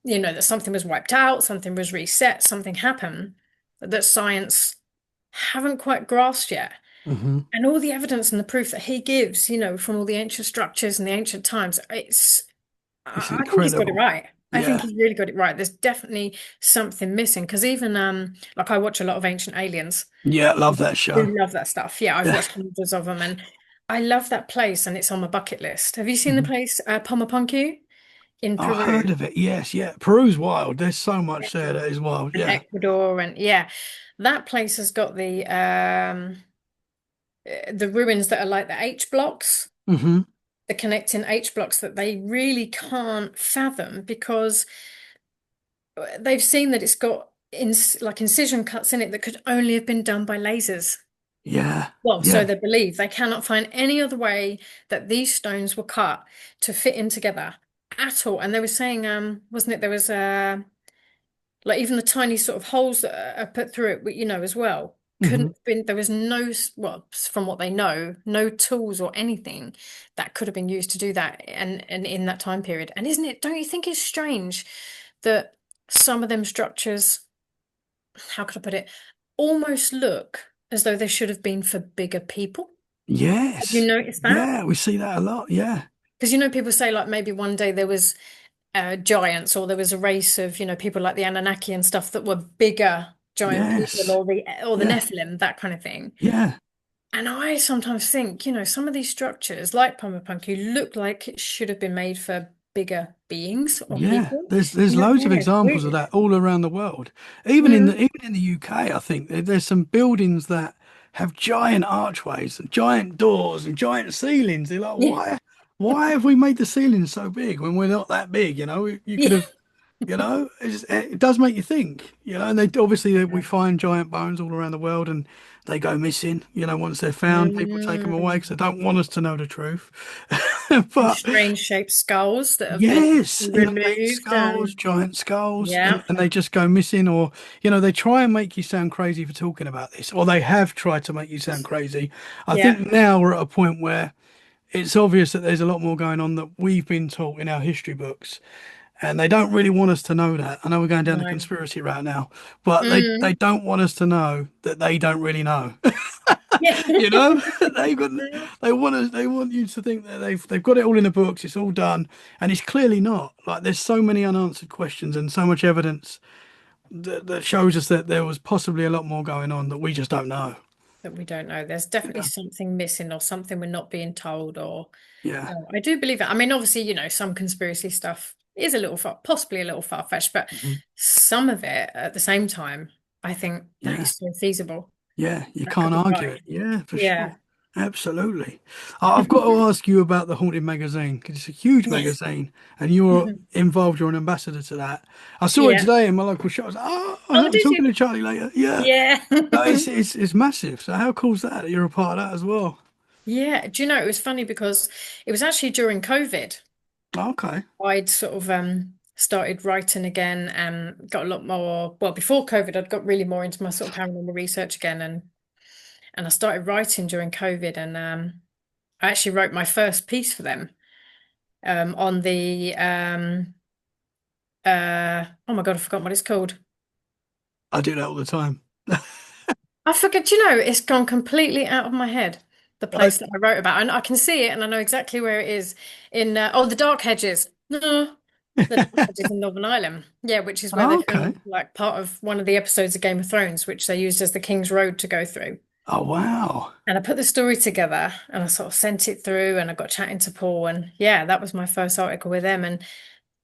that something was wiped out, something was reset, something happened that science haven't quite grasped yet. Hmm. And all the evidence and the proof that he gives, from all the ancient structures and the ancient times, It's I think he's got it incredible. right. I think Yeah. he's really got it right. There's definitely something missing because even like I watch a lot of Ancient Aliens. Yeah. I Love that do show. love that stuff. Yeah, I've watched hundreds of them and I love that place and it's on my bucket list. Have you seen the Mhm. place Pomapunku in I Peru heard of it. Yes. Yeah. Peru's wild. There's so much there that is wild. and Yeah. Ecuador and yeah, that place has got the ruins that are like the H blocks, Hmm. the connecting H blocks that they really can't fathom because they've seen that it's got like incision cuts in it that could only have been done by lasers. Yeah. Well, so Yeah. they believe. They cannot find any other way that these stones were cut to fit in together at all. And they were saying, wasn't it, there was like even the tiny sort of holes that are put through it, as well. Couldn't Hmm. have been, there was no, well, from what they know, no tools or anything that could have been used to do that and in that time period. And isn't it, don't you think it's strange that some of them structures, how could I put it, almost look as though they should have been for bigger people? Have you Yes. noticed that? Yeah. We see that a lot. Yeah. Because people say like maybe one day there was giants or there was a race of people like the Anunnaki and stuff that were bigger giant people Yes. or the Yeah. Nephilim, that kind of thing. Yeah. And I sometimes think some of these structures like Pumapunku look like it should have been made for bigger beings or Yeah, people. there's loads of Yeah, it's examples of weird. that all around the world. Even in the UK, I think there's some buildings that have giant archways and giant doors and giant ceilings. They're like, Yeah, why have we made the ceilings so big when we're not that big? You could yeah. have, it does make you think, and they obviously we find giant bones all around the world and they go missing. Once they're found, people take them away because they Mm. don't want us to know the truth. And But strange shaped skulls that have been yes, elongated removed skulls, and giant skulls, and, yeah, and they just go missing, or they try and make you sound crazy for talking about this, or they have tried to make you sound crazy. I yeah. think now we're at a point where it's obvious that there's a lot more going on that we've been taught in our history books, and they don't really want us to know that. I know we're going down the No. conspiracy route now, but they Mm. don't want us to know that they don't really know. Yeah. You know, they got they want you to think that they've got it all in the books, it's all done, and it's clearly not. Like there's so many unanswered questions and so much evidence that shows us that there was possibly a lot more going on that we just don't know. That we don't know. There's definitely Yeah, something missing or something we're not being told or yeah. I do believe it. I mean, obviously, some conspiracy stuff is a little possibly a little far-fetched, but Mhm. some of it at the same time, I think that Yeah. is so feasible. Yeah, you That could can't be argue right. it. Yeah, for Yeah. sure. Absolutely. I've got to ask you about the Haunted magazine because it's a huge Yes. magazine and you're involved, you're an ambassador to that. I saw it Yeah. today in my local shop. I was like, oh, Oh, I'm did you? talking to Charlie later. Yeah. Yeah. No, it's massive. So how cool is that you're a part of that as well? Yeah. Do you know, it was funny because it was actually during COVID. Okay. I'd sort of started writing again and got a lot more, well, before COVID, I'd got really more into my sort of paranormal research again and I started writing during COVID and I actually wrote my first piece for them on the oh my God, I forgot what it's called. I do that all the time. I forget, it's gone completely out of my head, the I, place that I wrote about. And I can see it and I know exactly where it is in the Dark Hedges. No, the Dark Hedges in Northern Ireland. Yeah, which is where they okay. filmed like part of one of the episodes of Game of Thrones, which they used as the King's Road to go through. Oh wow. And I put the story together and I sort of sent it through and I got chatting to Paul and yeah, that was my first article with them. And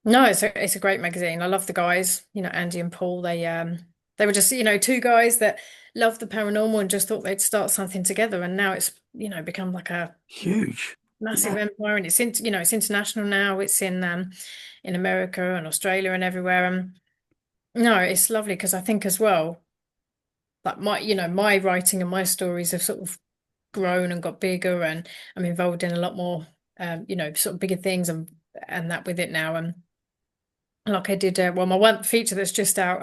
no, it's a great magazine. I love the guys, Andy and Paul. They were just, two guys that loved the paranormal and just thought they'd start something together. And now it's, become like a Huge. massive Yeah. empire, and it's international now. It's in America and Australia and everywhere. No, it's lovely because I think as well, like my writing and my stories have sort of grown and got bigger, and I'm involved in a lot more, sort of bigger things and that with it now. And like I did, well, my one feature that's just out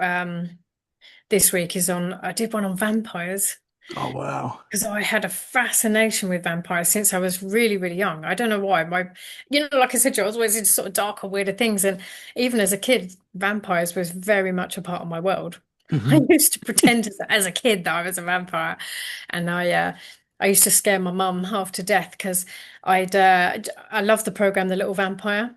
this week is on. I did one on vampires. Oh wow. Because I had a fascination with vampires since I was really, really young. I don't know why. Like I said, to you, I was always into sort of darker, weirder things. And even as a kid, vampires was very much a part of my world. I Hmm. used to pretend as a kid that I was a vampire. And I used to scare my mum half to death because I loved the program The Little Vampire.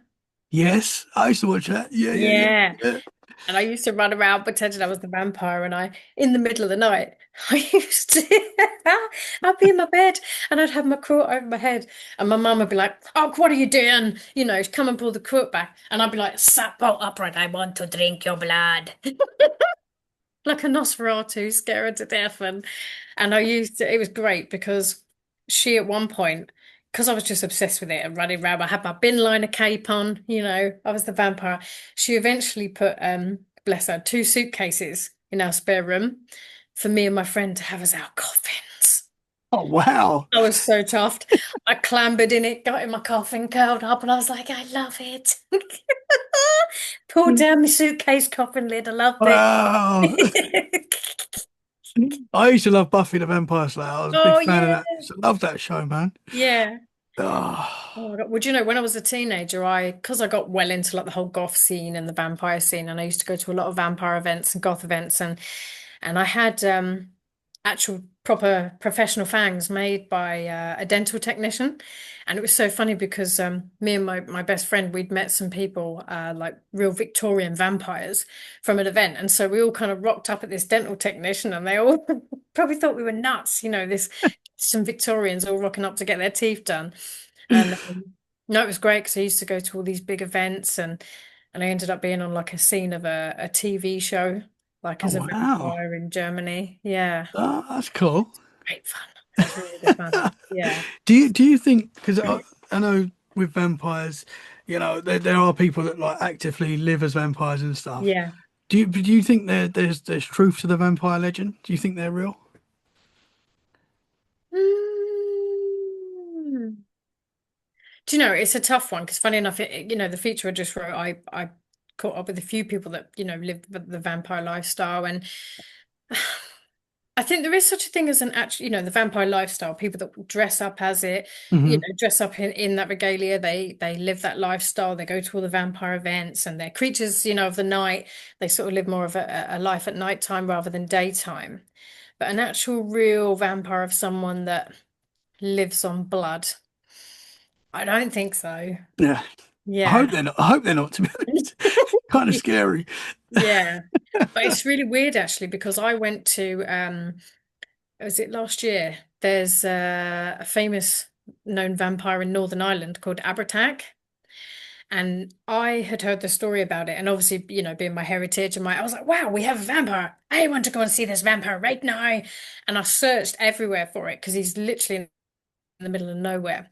Yes, I used to watch that. Yeah, yeah, yeah, Yeah. yeah. And I used to run around pretending I was the vampire, and in the middle of the night, I used to, I'd be in my bed, and I'd have my coat over my head, and my mum would be like, "Oh, what are you doing? Come and pull the coat back," and I'd be like, "Sat bolt upright, I want to drink your blood," like a Nosferatu, scare her to death, and it was great because she at one point. Because I was just obsessed with it and running around, I had my bin liner cape on, I was the vampire. She eventually put, bless her, two suitcases in our spare room for me and my friend to have as our coffins. Oh wow. I was so chuffed. I clambered in it, got in my coffin, curled up, and I was like, I love it. Pulled down my suitcase coffin lid. I loved Wow. it. I used to love Buffy the Vampire Slayer. I was a big Oh, fan of yeah. that. I love that show, man. Yeah. Oh Oh. my God. Well, when I was a teenager, because I got well into like the whole goth scene and the vampire scene, and I used to go to a lot of vampire events and goth events, and I had actual proper professional fangs made by a dental technician. And it was so funny because me and my best friend, we'd met some people like real Victorian vampires from an event. And so we all kind of rocked up at this dental technician, and they all probably thought we were nuts, this some Victorians all rocking up to get their teeth done. And no, it was great because I used to go to all these big events, and I ended up being on like a scene of a TV show, like Oh as a wow. vampire in Germany. Yeah, Oh, that's cool. great fun. That was really good fun. Yeah. Do you think because I know with vampires, there are people that like actively live as vampires and stuff. Yeah. Do you think there's truth to the vampire legend? Do you think they're real? Mm. Do you know, it's a tough one because funny enough, the feature I just wrote, I caught up with a few people that, live the vampire lifestyle. And I think there is such a thing as an actual, the vampire lifestyle, people that dress up as it, Hmm. dress up in that regalia. They live that lifestyle. They go to all the vampire events, and they're creatures, of the night. They sort of live more of a life at nighttime rather than daytime. But an actual real vampire of someone that lives on blood, I don't think so. Yeah. I hope Yeah. they're not. I hope they're not, to be honest. Kind of scary. Yeah. But it's really weird actually because I went to was it last year? There's a famous known vampire in Northern Ireland called Abhartach. And I had heard the story about it. And obviously, being my heritage and I was like, wow, we have a vampire. I want to go and see this vampire right now. And I searched everywhere for it because he's literally in the middle of nowhere.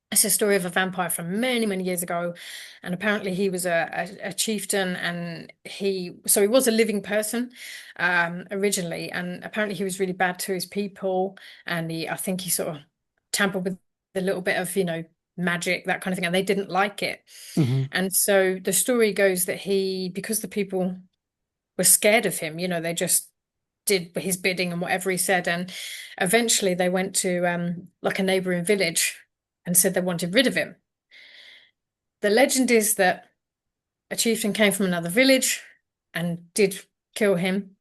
It's a story of a vampire from many, many years ago. And apparently he was a chieftain, and he was a living person originally. And apparently he was really bad to his people. And I think he sort of tampered with a little bit of, magic, that kind of thing. And they didn't like it. Hmm. And so the story goes that because the people were scared of him, they just did his bidding and whatever he said. And eventually they went to like a neighboring village and said they wanted rid of him. The legend is that a chieftain came from another village and did kill him.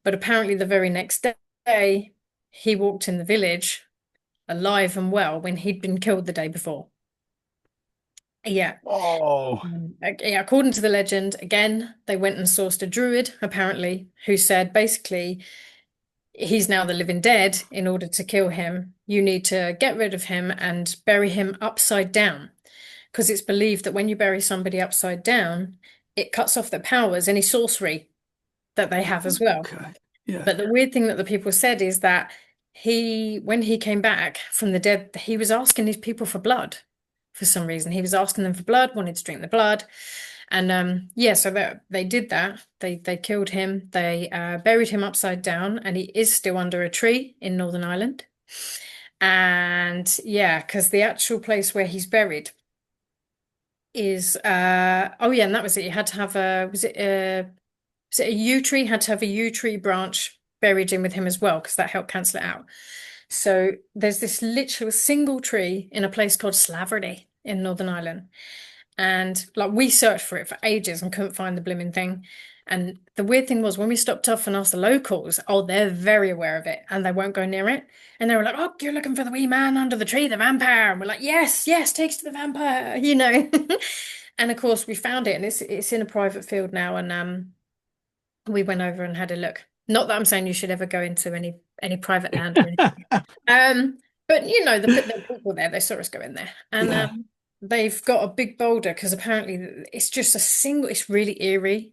But apparently the very next day, he walked in the village alive and well when he'd been killed the day before. Yeah. Oh. Yeah, according to the legend, again, they went and sourced a druid, apparently, who said basically he's now the living dead. In order to kill him, you need to get rid of him and bury him upside down. Because it's believed that when you bury somebody upside down, it cuts off their powers, any sorcery. that they have as well. Okay. Yeah. But the weird thing that the people said is that when he came back from the dead, he was asking these people for blood for some reason. He was asking them for blood, wanted to drink the blood. And yeah, so they did that. They killed him. They buried him upside down, and he is still under a tree in Northern Ireland. And yeah, because the actual place where he's buried is oh yeah, and that was it. You had to have a was it a yew tree? Had to have a yew tree branch buried in with him as well, because that helped cancel it out. So there's this literal single tree in a place called Slaverty in Northern Ireland. And like we searched for it for ages and couldn't find the blooming thing. And the weird thing was when we stopped off and asked the locals, oh, they're very aware of it and they won't go near it. And they were like, oh, you're looking for the wee man under the tree, the vampire. And we're like, yes, yes, take us to the vampire, you know. And of course we found it and it's in a private field now. And we went over and had a look. Not that I'm saying you should ever go into any private land or anything. But you know, the people there, they saw us go in there. And Yeah. they've got a big boulder because apparently it's just a single, it's really eerie.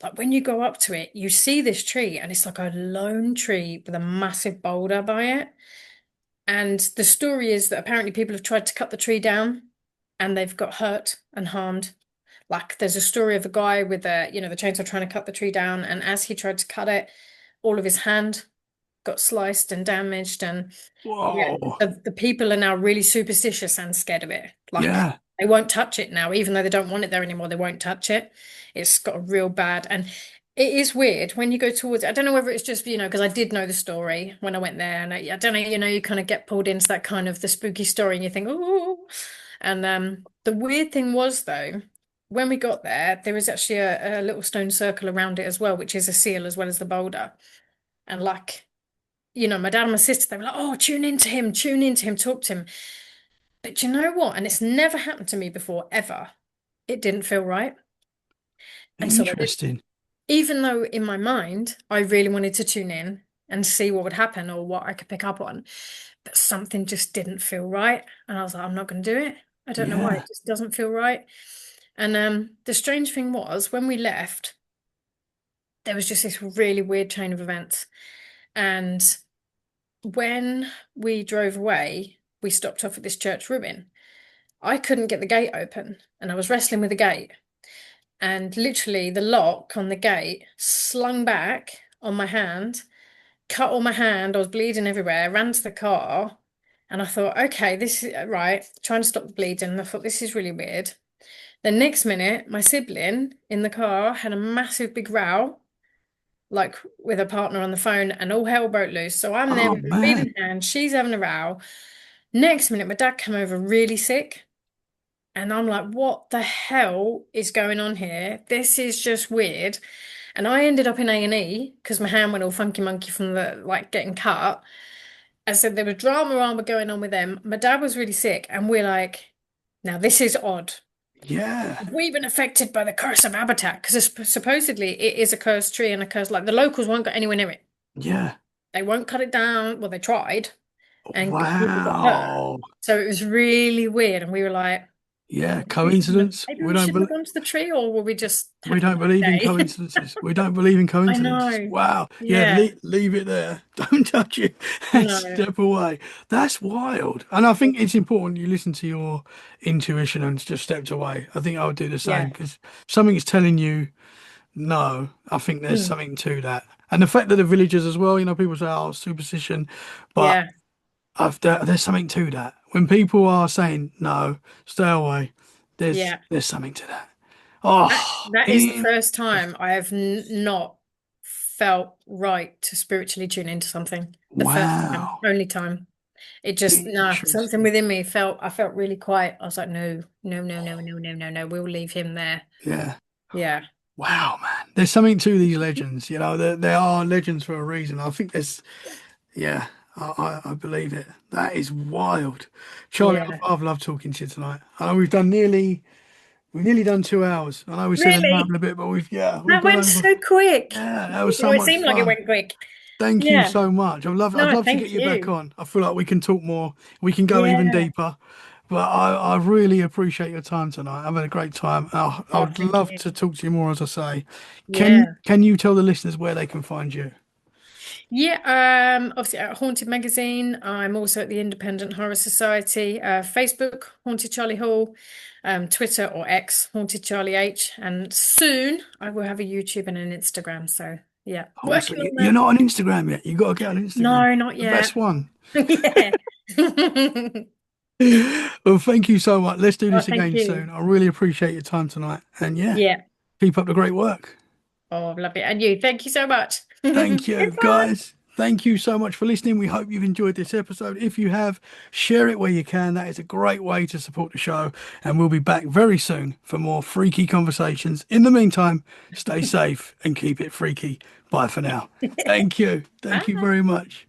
Like when you go up to it, you see this tree and it's like a lone tree with a massive boulder by it. And the story is that apparently people have tried to cut the tree down and they've got hurt and harmed. Like there's a story of a guy with the chainsaw trying to cut the tree down, and as he tried to cut it, all of his hand got sliced and damaged, and yeah, Whoa. the people are now really superstitious and scared of it. Like Yeah. they won't touch it now, even though they don't want it there anymore, they won't touch it. It's got a real bad, and it is weird when you go towards it. I don't know whether it's just, because I did know the story when I went there, and I don't know, you kind of get pulled into that kind of the spooky story, and you think, oh. And the weird thing was though, when we got there, there was actually a little stone circle around it as well, which is a seal as well as the boulder. And like, my dad and my sister, they were like, oh, tune into him, talk to him. But you know what? And it's never happened to me before, ever. It didn't feel right. And so I did, Interesting. even though in my mind, I really wanted to tune in and see what would happen or what I could pick up on. But something just didn't feel right. And I was like, I'm not going to do it. I don't know why. Yeah. It just doesn't feel right. And the strange thing was, when we left, there was just this really weird chain of events. And when we drove away, we stopped off at this church ruin. I couldn't get the gate open, and I was wrestling with the gate. And literally, the lock on the gate slung back on my hand, cut all my hand. I was bleeding everywhere. Ran to the car, and I thought, okay, this is right. Trying to stop the bleeding. And I thought, this is really weird. The next minute, my sibling in the car had a massive big row, like with a partner on the phone, and all hell broke loose. So I'm there Oh with a man. bleeding hand. She's having a row. Next minute, my dad came over really sick. And I'm like, what the hell is going on here? This is just weird. And I ended up in A&E because my hand went all funky monkey from the like getting cut. And so there was drama going on with them. My dad was really sick, and we're like, now this is odd. Yeah. Have we been affected by the curse of Abhartach? Because supposedly it is a cursed tree and a curse. Like the locals won't go anywhere near it. Yeah. They won't cut it down. Well, they tried, and people got hurt. Wow. So it was really weird, and we were like, Yeah. Coincidence? maybe we shouldn't have gone to the tree, or will we just We have a don't nice believe in day? coincidences. We don't believe in I coincidences. know. Wow. Yeah, Yeah. leave it there. Don't touch it and No. step away. That's wild. And I think it's important you listen to your intuition and just stepped away. I think I would do the same Yeah. because something's telling you no. I think there's Mm. something to that. And the fact that the villagers as well, people say, oh, superstition, but Yeah. there's something to that. When people are saying no, stay away, Yeah. there's something to that. That Oh, that is the first time I have n not felt right to spiritually tune into something. The first time, wow. only time. It just, no, something Interesting. within me I felt really quiet. I was like, no, no, no, no, no, no, no, no. We'll leave him there. Yeah. Yeah. Wow, man. There's something to these legends. There are legends for a reason. I think yeah, I believe it. That is wild. Charlie, Yeah. I've loved talking to you tonight. I know we've nearly done 2 hours. I know we said an hour Really? and a bit, but we've That gone went over. so quick. Yeah, that was so Well, it much seemed like it fun. went quick. Thank you Yeah. so much. I'd No, love to get thank you back you. on. I feel like we can talk more. We can go even Yeah. deeper. But I really appreciate your time tonight. I've had a great time. I Oh, would thank love you. to talk to you more, as I say. Yeah. Can you tell the listeners where they can find you? Yeah, obviously at Haunted Magazine. I'm also at the Independent Horror Society, Facebook, Haunted Charlie Hall, Twitter or X, Haunted Charlie H, and soon I will have a YouTube and an Instagram. So yeah, Oh, so working on you're that. not on Instagram yet. You got to get on Instagram. No, not The best yet. one. Yeah. Well, thank you so much. Let's do Oh, this thank again you. soon. I really appreciate your time tonight. And yeah, Yeah. keep up the great work. Oh, love it. And you, thank you so much. Thank It's you, fun. guys. Thank you so much for listening. We hope you've enjoyed this episode. If you have, share it where you can. That is a great way to support the show. And we'll be back very soon for more freaky conversations. In the meantime, stay safe and keep it freaky. Bye for now. Thank you. Thank you Bye. very much.